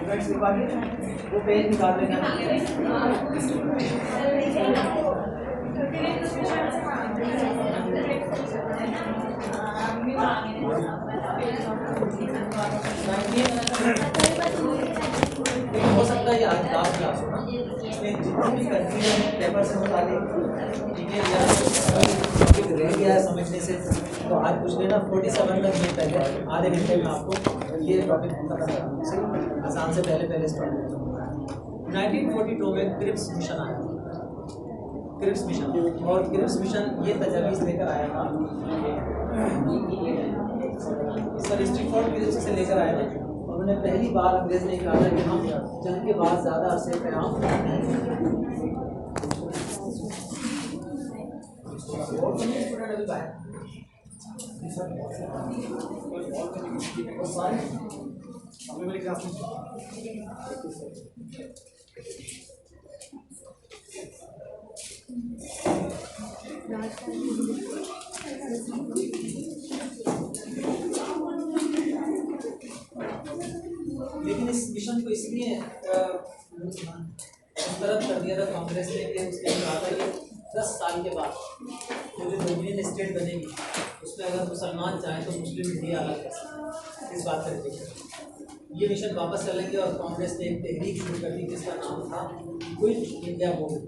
Documents लिखवा के वो पेज निकाल लेना। हो सकता है आज लास्ट क्लास हो ना, इसमें जितनी भी कंट्री है पेपर से मुताबिक ठीक है या रह गया है समझने से, तो आज कुछ लेना 47 तक में पहले आधे घंटे में आपको ये टॉपिक पता चला, आसान से पहले स्टार्ट। 1942 में क्रिप्स मिशन आया, क्रिप्स मिशन, और क्रिप्स मिशन ये तजवीज़ लेकर आया था सर स्टीफोर्ड क्रिप्स से लेकर आया था। उन्होंने पहली बार अंग्रेज ने कहा था कि हम जंग के बाद ज़्यादा अरसे क़याम लेकिन इस मिशन को इसलिए मुस्तरद कर दिया था कांग्रेस ने कि उसने कहा था कि 10 साल के बाद जो डोमिनियन स्टेट बनेगी उसमें अगर मुसलमान चाहें तो मुस्लिम इंडिया अलग कर सकते, इस बात पर ये मिशन वापस चलेंगे। और कांग्रेस ने एक तहरीक शुरू कर दी जिसका नाम था क्विट इंडिया मूवमेंट।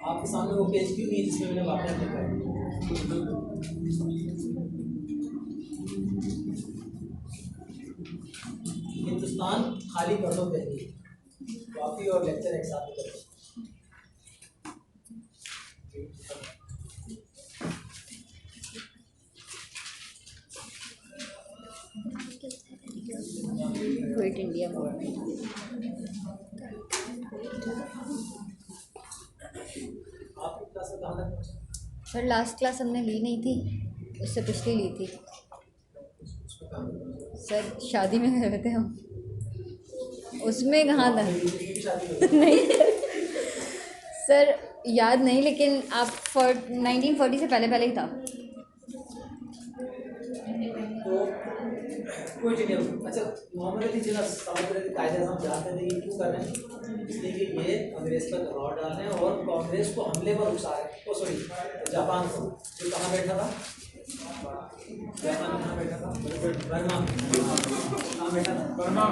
आपके सामने वो पेज क्यों नहीं जिसमें मैंने वापस लिखा है, हिंदुस्तान खाली कर दो तहरीक, काफ़ी और लेक्चर एक साथ कर दो। Quit India movement. Sir last class हमने ली नहीं थी, उससे पिछली ली थी सर, शादी में गए थे हम, उसमें कहाँ था नहीं सर याद नहीं, लेकिन आप 1940 से पहले ही था। कोई चीज़ नहीं। अच्छा, मोहम्मद अली जिन्ना समझ रहे थे कायदे हम जानते थे ये क्यों कर रहे हैं, इसलिए कि ये अंग्रेज़ पर दबाव डाल रहे हैं और कांग्रेस को हमले पर उकसा रहे हैं। ओ सॉरी, जापान को, जो कहाँ बैठा था, जापान कहाँ बैठा था, बर्मा, कहाँ बैठा था, बर्मा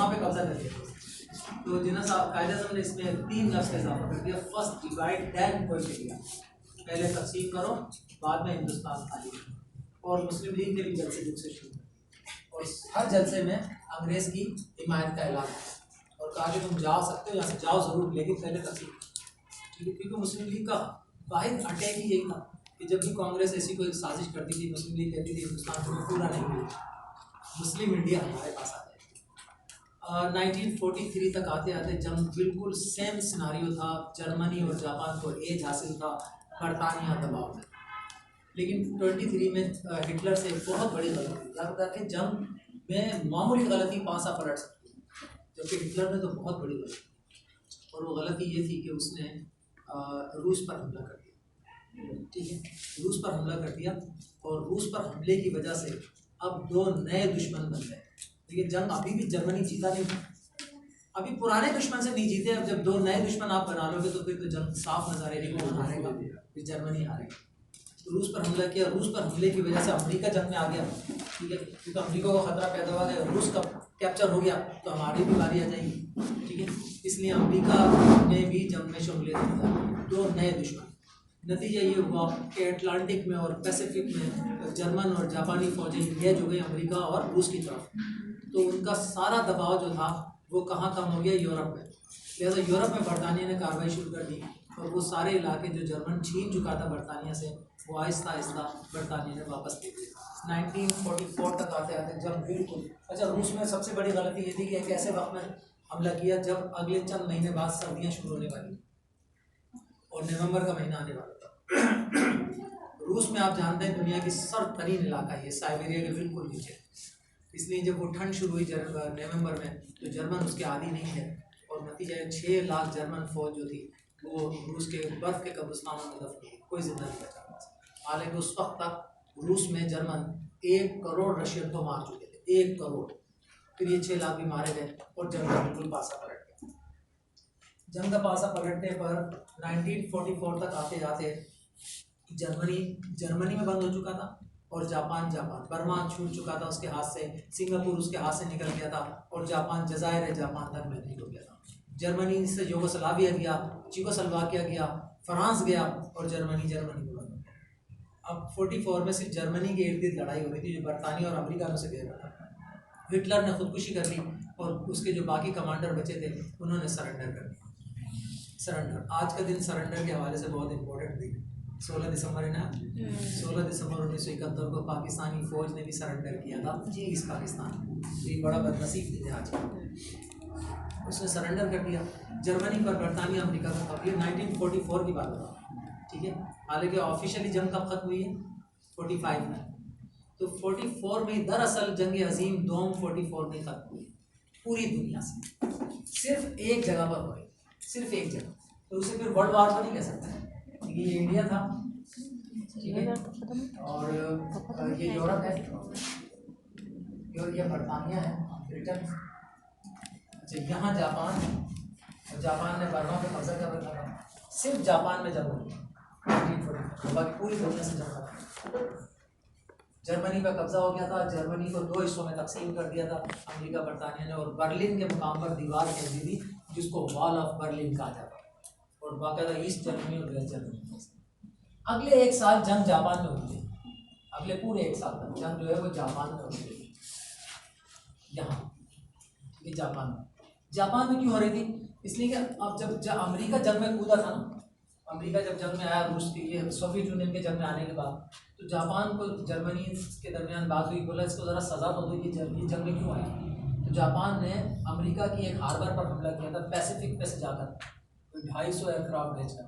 पे कब्जा कर लिया। तो जिन्ना साहब कायदे आज़म ने इसमें 3 लफ्ज़ का इजाफा कर दिया, first divide then quit India, पहले तकसीम करो बाद में हिंदुस्तान खाली। और मुस्लिम लीग के भी जलसे से शुरू और हर जलसे में अंग्रेज़ की हिमायत का ऐलान और कहा कि तुम जा सकते हो, यहाँ से जाओ ज़रूर, लेकिन पहले तकसीम, ठीक है। क्योंकि मुस्लिम लीग का वाहिद अटैक ही यही था कि जब भी कांग्रेस ऐसी कोई साजिश करती थी, मुस्लिम लीग कहती थी हिंदुस्तान को पूरा नहीं मिलेगा, मुस्लिम इंडिया हमारे पास आ जाए। 1943 तक आते आते जंग बिल्कुल सेम सिनारियो था, जर्मनी और जापान को एज हासिल था, बरतानिया दबाव में। लेकिन 23 में हिटलर से एक बहुत बड़ी गलती, क्या होता है कि जंग में मामूली गलती पासा पलट सकती है, जबकि हिटलर ने तो बहुत बड़ी गलती, और वो गलती ये थी कि उसने रूस पर हमला कर दिया, ठीक है। रूस पर हमला कर दिया और रूस पर हमले की वजह से अब 2 नए दुश्मन बन गए। लेकिन जंग अभी भी जर्मनी जीता नहीं, अभी पुराने दुश्मन से नहीं जीते। अब जब 2 नए दुश्मन आप बना लोगे तो फिर तो जंग साफ नजर आएगी, कौन हारेगा, फिर जर्मनी हारेगा। तो रूस पर हमला किया, रूस पर हमले की वजह से अमेरिका जंग में आ गया, ठीक है, क्योंकि अमेरिका को खतरा पैदा हुआ गया, रूस का कैप्चर हो गया तो हमारी भी बारी आ जाएगी, ठीक है। इसलिए अमेरिका ने भी जंग में शमूलियत किया, 2 नए दुश्मन। नतीजा ये हुआ कि अटलांटिक में और पैसिफिक में जर्मन और जापानी फौजें इंगेज हो गई अमेरिका और रूस की तरफ, तो उनका सारा दबाव जो था वो कहाँ कम हो गया, यूरोप में। लिहाजा यूरोप में बरतानिया ने कार्रवाई शुरू कर दी और वो सारे इलाके जो जर्मन छीन चुका था बरतानिया से, वो आहिस्ता आहिस्ता बरतानिया ने वापस ले लिया। 1944 तक आते आते जब बिल्कुल, अच्छा, रूस में सबसे बड़ी गलती ये थी कि एक ऐसे वक्त में हमला किया जब अगले चंद महीने बाद सर्दियाँ शुरू होने वाली और नवंबर का महीना आने वाला था। रूस में आप जानते हैं दुनिया की सर्द तरीन इलाका है, साइबेरिया के बिल्कुल नीचे, इसलिए जब वो ठंड शुरू हुई नवंबर में तो जर्मन उसके आदी नहीं थे और नतीजा 6 लाख जर्मन फौज जो थी वो रूस के बर्फ़ के कब्रिस्तानों में दफन हुई, कोई जिंदा नहीं बचा। हालांकि उस वक्त तक रूस में जर्मन 1 करोड़ रशियन को मार चुके थे, 1 करोड़। फिर ये 6 लाख भी मारे गए और जंग का बिल्कुल पासा पलट गया। जंग का पासा पलटने पर 1944 तक आते जाते जर्मनी में बंद हो चुका था और जापान बर्मा छूट चुका था उसके हाथ से, सिंगापुर उसके हाथ से निकल गया था और जापान जजायर जापान तक महदूद हो गया था। जर्मनी से यूगोस्लाविया गया, चेकोस्लोवाकिया गया, फ्रांस गया और जर्मनी में बंद हो गया। अब 44 में सिर्फ जर्मनी के इर्द गिर्द लड़ाई हो रही थी जो बरतानिया और अमेरिका में से घेर रहा था। हिटलर ने खुदकुशी कर ली और उसके जो बाकी कमांडर बचे थे उन्होंने सरेंडर कर दिया। सरेंडर, आज का दिन सरेंडर के हवाले से बहुत इंपॉर्टेंट दिन, 16 दिसंबर है ना। 16 दिसंबर 1971 को पाकिस्तानी फौज ने भी सरेंडर किया था ईस्ट पाकिस्तान। तो ये बड़ा बदनसीब दिन है आज का। उसने सरेंडर कर दिया। जर्मनी पर बरतानिया अमेरिका का कब्जा 1944 की बात है, ठीक है। हालांकि ऑफिशियली जंग कब खत्म हुई है? 45 में। तो 44 में दरअसल जंग अजीम दोम 44 में खत्म हुई पूरी दुनिया से, सिर्फ एक जगह पर हुई, सिर्फ एक जगह। तो उसे फिर वर्ल्ड वार तो नहीं कह सकते, क्योंकि ये इंडिया था, ठीक है, और ये यूरोप है, ये बरतानिया है, ब्रिटेन। अच्छा, यहाँ जापान ने बर्मा पे कब्जा कर रखा था। सिर्फ जापान में जंग हुई 1944, बाकी पूरी दुनिया से जंग खत्म। जर्मनी पर कब्जा हो गया था, जर्मनी को 2 हिस्सों में तकसीम कर दिया था अमेरिका बरतानिया ने, और बर्लिन के मुकाम पर दीवार कह दी थी जिसको वॉल ऑफ बर्लिन कहा जाता है, और बाकायदा ईस्ट जर्मनी और वेस्ट जर्मनी। अगले 1 साल जंग जापान में हुई थी, अगले पूरे 1 साल तक जंग जो है वो जापान में हुई थी। यहाँ ये जापान में क्यों हो रही थी? इसलिए कि अब जब अमेरिका जंग में कूदा था ना, अमेरिका जब जंग में आया रूस के, ये सोवियत यूनियन के जंग में आने के बाद, तो जापान को जर्मनी के दरमियान बात हुई, बोला इसको ज़रा सज़ा तो दो कि ये जंग में क्यों आया। तो जापान ने अमेरिका की एक हार्बर पर हमला किया था, पैसिफिक पे से जाकर 250 एयरक्राफ्ट भेजकर,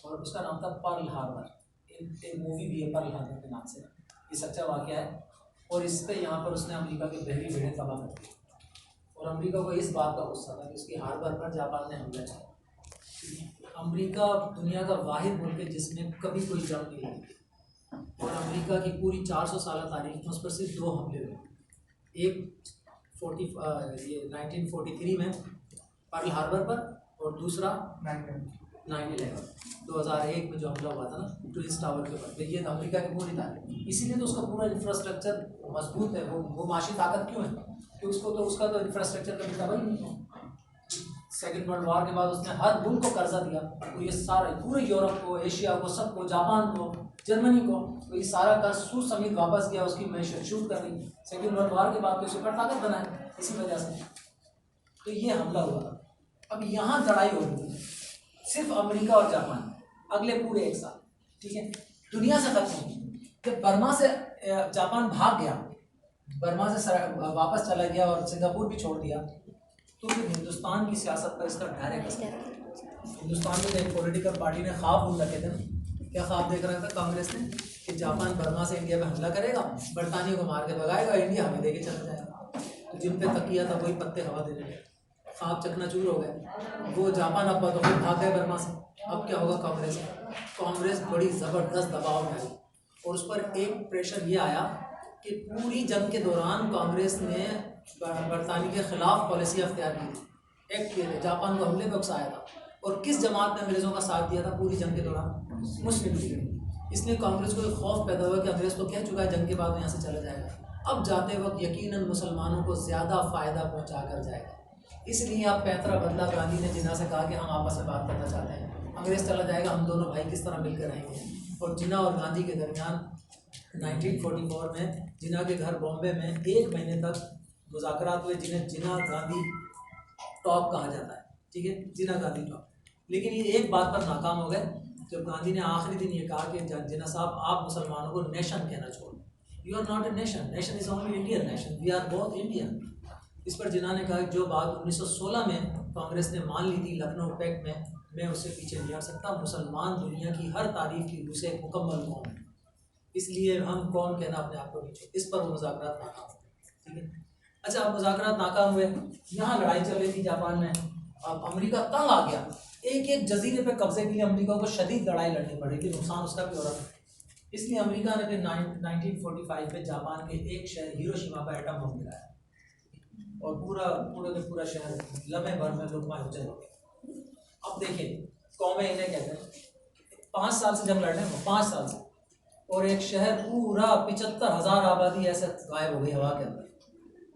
और उसका नाम था पर्ल हार्बर। एक मूवी भी है पर्ल हार्बर के नाम से, ये सच्चा वाक़या है। और इस पर यहाँ पर उसने अमेरिका के बहरी बेड़े तबाह कर दिए, और अमेरिका को इस बात का गुस्सा था कि उसकी हार्बर पर जापान ने हमला किया। अमेरिका दुनिया का वाहिद मुल्क है जिसमें कभी कोई जंग नहीं लगी, और अमेरिका की पूरी 400 साल तारीख में उस पर सिर्फ 2 हमले हुए। एक 1943 में पर्ल हार्बर पर, और दूसरा 9/11 2001 में जो हमला हुआ था ना ट्विन टावर के ऊपर, ये था अमेरिका की पूरी तारीख। इसीलिए तो उसका पूरा इंफ्रास्ट्रक्चर मजबूत है। वो माशी ताकत क्यों है कि उसका तो इंफ्रास्ट्रक्चर कभी तबाह ही नहीं है। सेकेंड वर्ल्ड वॉर के बाद उसने हर मुल्क को कर्जा दिया, तो ये सारा पूरे यूरोप को, एशिया को, सबको, जापान को, जर्मनी को, तो ये सारा कर्ज सूद समेत वापस गया, उसकी मैशत शूट कर दी। सेकेंड वर्ल्ड वॉर के बाद तो सुपर ताकत बनाए इसी वजह से, तो ये हमला हुआ था। अब यहाँ लड़ाई हो रही थी सिर्फ अमेरिका और जापान, अगले पूरे 1 साल, ठीक है, दुनिया से खत्म हुई। जब बर्मा से जापान भाग गया, बर्मा से वापस चला गया और सिंगापुर भी छोड़ दिया, तो फिर हिंदुस्तान की सियासत पर इसका डायरेक्ट असर। हिंदुस्तान में एक पॉलिटिकल पार्टी ने ख्वाब बुन रखे थे ना, क्या ख्वाब देख रहा था कांग्रेस ने कि जापान बर्मा से इंडिया पे हमला करेगा, बरतानिया को मार के भगाएगा, इंडिया हमें दे के चला जाएगा। तो जिन पे तकिया था वही पत्ते हवा देने लगे, ख्वाब चकनाचूर हो गए। वो जापान अब तो फिर भाग गए बर्मा से। अब क्या होगा? कांग्रेस बड़ी ज़बरदस्त दबाव में आई, और उस पर एक प्रेशर ये आया कि पूरी जंग के दौरान कांग्रेस ने बरतानिया के ख़िलाफ़ पॉलिसी अख्तियार की थी, एक्ट किए थे, जापान को हमले में उकसाया था। और किस जमात ने अंग्रेज़ों का साथ दिया था पूरी जंग के दौरान? मुस्लिम लीग। इसलिए कांग्रेस को एक खौफ पैदा हुआ कि अंग्रेज़ तो कह चुका है जंग के बाद यहाँ से चला जाएगा, अब जाते वक्त यकीनन मुसलमानों को ज़्यादा फ़ायदा पहुँचा कर जाएगा। इसलिए अब पैतरा बदला, गांधी ने जिन्ना से कहा कि हम आपस में बात करना चाहते हैं, अंग्रेज़ चला जाएगा, हम दोनों भाई किस तरह मिलकर रहेंगे। और जिन्ना और गांधी के दरमियान 1944 में जिन्ना के घर बॉम्बे में 1 महीने तक मुज़ाकरात हुए, जिन्हें जिन्ना गांधी टॉक कहा जाता है, ठीक है, जिन्ना गांधी टॉक। लेकिन ये एक बात पर नाकाम हो गए, जब गांधी ने आखिरी दिन ये कहा कि जिन्ना साहब आप मुसलमानों को नेशन कहना छोड़, you are not a nation, nation is only Indian nation, we are both Indian. इस पर जिन्ना ने कहा जो बात 1916 में कांग्रेस ने मान ली थी लखनऊ पैक्ट में, मैं उससे पीछे नहीं हट सकता। मुसलमान दुनिया की हर तारीफ की रूह से एक मुकम्मल कौम है, इसलिए हम कौन कहना अपने आप को नीचे। इस पर वो मुज़ाकरात नाकाम हुए, ठीक है। अच्छा, अब मुज़ाकरात नाकाम हुए, यहाँ लड़ाई चल रही थी जापान में। अब अमेरिका तंग आ गया, एक एक जजीरे पे कब्जे के लिए अमेरिका को शदीद लड़ाई लड़नी पड़ी थी, नुकसान उसका भी हो रहा था। इसलिए अमेरिका ने फिर 1945 में जापान के एक शहर हिरोशिमा पर एटम बम गिराया और पूरा शहर लम्हे भर में लोकमायुक्त हो गया। अब देखिए कौमें इन्हें कहते हैं 5 साल से जंग लड़ने में, 5 साल से, और एक शहर पूरा 75,000 आबादी ऐसे गायब हो गई हवा के अंदर।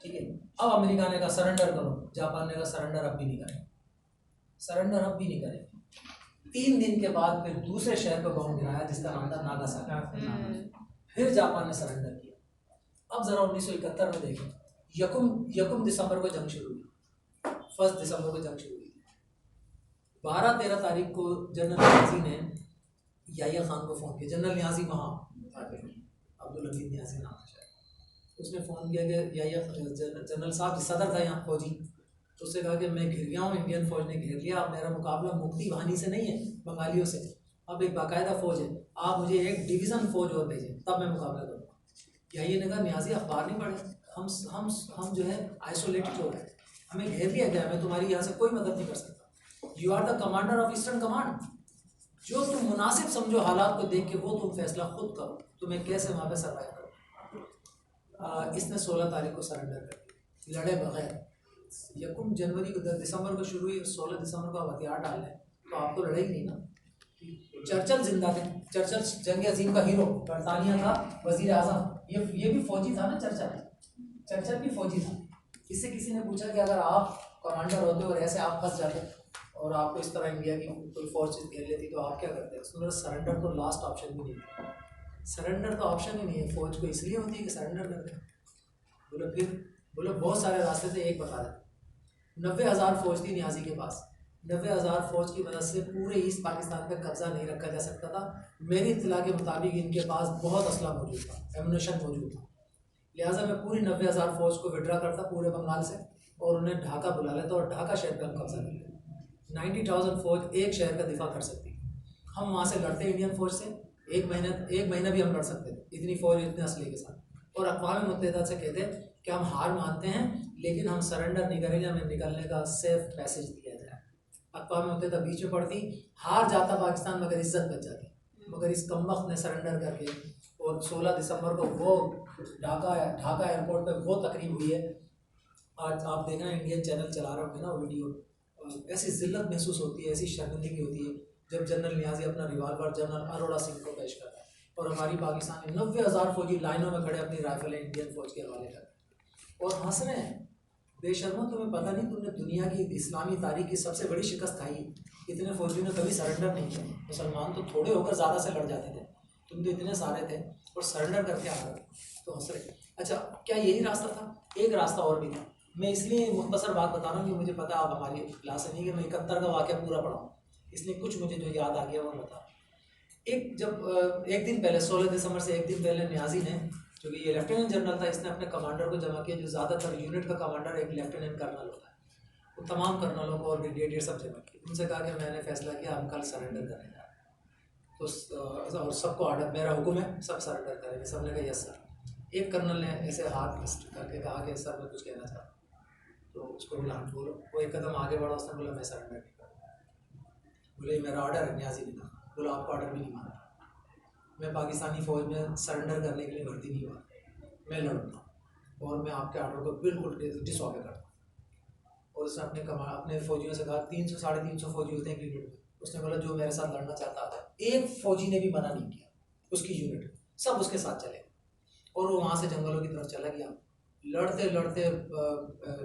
ठीक है, अब अमेरिका ने कहा सरेंडर करो, जापान ने कहा सरेंडर अब भी नहीं करें, सरेंडर अब भी नहीं करें। 3 दिन के बाद फिर दूसरे शहर पर बम गिराया जिसका नाम था नागासाकी। फिर जापान ने सरेंडर किया। अब जरा 1971 में देखें, यकुम दिसंबर को जंग शुरू हुई, 1 दिसंबर को जंग शुरू हुई। 12-13 तारीख को जनरल न्याजी ने याहिया खान को फ़ोन किया। जनरल न्याजी वहाँ अब्दुल हमीद न्याजी नाम है शायद, उसने फ़ोन किया कि याहिया जनरल साहब सदर था यहाँ फौजी, तो उससे कहा कि मैं घिर गया हूँ, इंडियन फ़ौज ने घेर लिया, अब मेरा मुकाबला मुक्ति वाहिनी से नहीं है बंगालियों से, अब एक बाकायदा फ़ौज है, आप मुझे एक डिवीज़न फ़ौज और भेजें तब मैं मुकाबला करूँगा। याहिया ने कहा न्याजी अखबार नहीं पढ़े, हम जो है आइसोलेटेड हो गए, हमें घेर लिया गया, मैं तुम्हारी यहाँ से कोई मदद नहीं कर सकता। You are the commander of eastern command, जो तुम मुनासिब समझो हालात को देख के वो तुम फैसला खुद करो, तुम्हें कैसे वहाँ पे सर्वाइव करो। इसने 16 तारीख को सरेंडर कर दिया, लड़े बगैर। यकुम जनवरी को 10 दिसंबर को शुरू हुई, 16 दिसंबर को आप हथियार डाल लें तो आप तो लड़े ही नहीं ना। चर्चिल जिंदा थे, चर्चिल जंग अजीम का हीरो, बरतानिया था वजीर आजम, ये भी फौजी था ना, चर्चिल भी फौजी था। इससे किसी ने पूछा कि अगर आप कमांडर होते और ऐसे आप फंस जाते और आपको इस तरह इंडिया की कोई फोर्स घेर लेती तो आप क्या करते? उसने सरेंडर तो लास्ट ऑप्शन भी नहीं है, सरेंडर तो ऑप्शन ही नहीं है, फौज को इसलिए होती है कि सरेंडर कर दें। बोले बहुत सारे रास्ते थे, एक बता दें। 90,000 फौज थी न्याजी के पास, 90,000 फौज की वजह से पूरे ईस्ट पाकिस्तान पर कब्जा नहीं रखा जा सकता था। मेरी इत्तला के मुताबिक इनके पास बहुत असला मौजूद था, एमुनेशन मौजूद था, लिहाजा मैं पूरी 90,000 फौज को विड्रा करता पूरे बंगाल से और उन्हें ढाका बुला लेता और ढाका शहर पर हम कब्जा कर लेते। 90,000 फौज एक शहर का दिफा कर सकती, हम वहाँ से लड़ते इंडियन फौज से, एक महीना भी हम लड़ सकते थे, इतनी फौज इतने असले के साथ। और अक़वाम मुत्तहिदा से कहते कि हम हार मानते हैं लेकिन हम सरेंडर नहीं करेंगे, हमें निकलने का सेफ मैसेज दिया जाए। अक़वाम मुत्तहिदा बीच में पड़ती, हार जाता पाकिस्तान मगर इज्जत बच जाती, मगर इस कमबख्त ने सरेंडर करके। और 16 दिसंबर को वो ढाका एयरपोर्ट पर वो तकरीब हुई है, आज आप देखना इंडियन चैनल चला रहे होंगे ना वीडियो, ऐसी ज़िल्लत महसूस होती है, ऐसी शर्मिंदगी होती है जब जनरल न्याजी अपना रिवाल्वर जनरल अरोड़ा सिंह को पेश करता है और हमारी पाकिस्तान में 90,000 फौजी लाइनों में खड़े अपनी राइफलें इंडियन फौज के हवाले करते और हंस रहे हैं। बेशर्मा, तुम्हें पता नहीं तुमने दुनिया की इस्लामी तारीख की सबसे बड़ी शिकस्त खाई, इतने फौजियों ने कभी सरेंडर नहीं किया। मुसलमान तो थोड़े होकर ज़्यादा से लड़ जाते थे, तुम तो इतने सारे थे और सरेंडर करके आ गए, तो हंस रहे। अच्छा, क्या यही रास्ता था? एक रास्ता और भी था। मैं इसलिए मुख्तसर बात बता रहा हूँ कि मुझे पता आप हमारी क्लास नहीं कि मैं 71 का वाक़या पूरा पढ़ाऊँ, इसलिए कुछ मुझे जो याद आ गया वो बता। एक दिन पहले 16 दिसंबर से एक दिन पहले न्याजी ने, जो कि ये लेफ्टिनेंट जनरल था, इसने अपने कमांडर को जमा किया, जो ज़्यादातर यूनिट का कमांडर एक लेफ्टिनेंट कर्नल होता है, वो तमाम कर्नलों को और ब्रिगेडियर सब जमा किए। उनसे कहा कि मैंने फैसला किया हम कल सरेंडर करने जा रहे हैं, तो और सबको ऑर्डर, मेरा हुक्म है सब सरेंडर करेंगे। सब ने कहा यस सर। एक कर्नल ने ऐसे हाथ करके कहा कि सर मैं कुछ कहना चाहता हूँ, तो उसको बोला बोलो। वो एक कदम आगे बढ़ा, उसने बोला मैं सरेंडर नहीं करूँगा। बोले मेरा ऑर्डर है, न्याजी ने कहा। बोला आपका ऑर्डर भी नहीं माना, मैं पाकिस्तानी फ़ौज में सरेंडर करने के लिए भर्ती नहीं हुआ, मैं लड़ूंगा और मैं आपके ऑर्डर को बिल्कुल डिसऑबे करता हूँ। और उसने अपने फ़ौजियों से कहा, 300 साढ़े 300 फ़ौजी होते हैं एक यूनिट में, उसने बोला जो मेरे साथ लड़ना चाहता था, एक फ़ौजी ने भी मना नहीं किया, उसकी यूनिट सब उसके साथ चले और वो वहाँ से जंगलों की तरफ चला गया। लड़ते लड़ते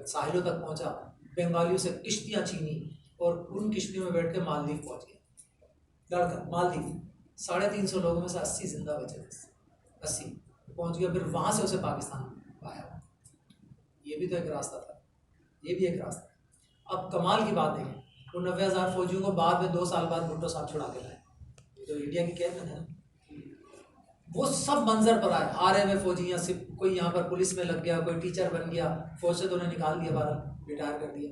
साहिलों तक पहुँचा, बंगालियों से किश्तियाँ छीनी और उन किश्तियों में बैठ के मालदीव पहुँच गया। लड़कर मालदीव 350 लोगों में से 80 जिंदा बचे थे, 80 पहुँच गया। फिर वहाँ से उसे पाकिस्तान आया। ये भी तो एक रास्ता था, ये भी एक रास्ता। अब कमाल की बात है, वो 90,000 फौजियों को बाद में 2 साल बाद भुट्टो साहब छुड़ा के लाए, तो इंडिया की कैद में है। वो सब मंजर पर आए, आ रहे हुए फौजी, यहाँ से कोई यहाँ पर पुलिस में लग गया, कोई टीचर बन गया, फौज से तो उन्हें निकाल दिया, बाहर रिटायर कर दिया,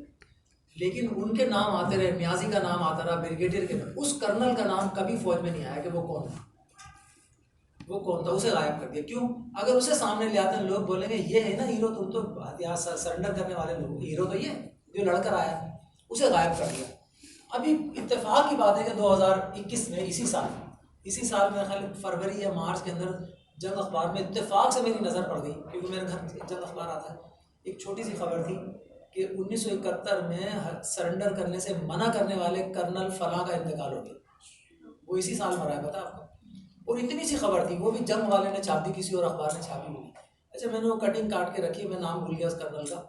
लेकिन उनके नाम आते रहे, न्याजी का नाम आता रहा, ब्रिगेडियर के नाम, उस कर्नल का नाम कभी फौज में नहीं आया कि वो कौन था, वो कौन था, उसे गायब कर दिया। क्यों? अगर उसे सामने ले आते हैं लोग बोलेंगे ये है ना हीरो, तुम तो हथियार सरेंडर करने वाले लोग, हीरो तो ये जो लड़कर आया, उसे गायब कर दिया। अभी इत्तेफाक की बात है कि 2021 में इसी साल मेरे ख्याल फरवरी या मार्च के अंदर जंग अखबार में इत्तेफाक से मेरी नज़र पड़ गई, क्योंकि मेरे घर जंग अखबार आता है। एक छोटी सी खबर थी कि 1971 में सरेंडर करने से मना करने वाले कर्नल फलां का इंतकाल हो गया। वो इसी साल मरा है, पता आपको। और इतनी सी खबर थी, वो भी जंग वाले ने छाप दी, किसी और अखबार ने छापी नहीं। अच्छा, मैंने वो कटिंग काट के रखी, मैं नाम भूल गया उस कर्नल का।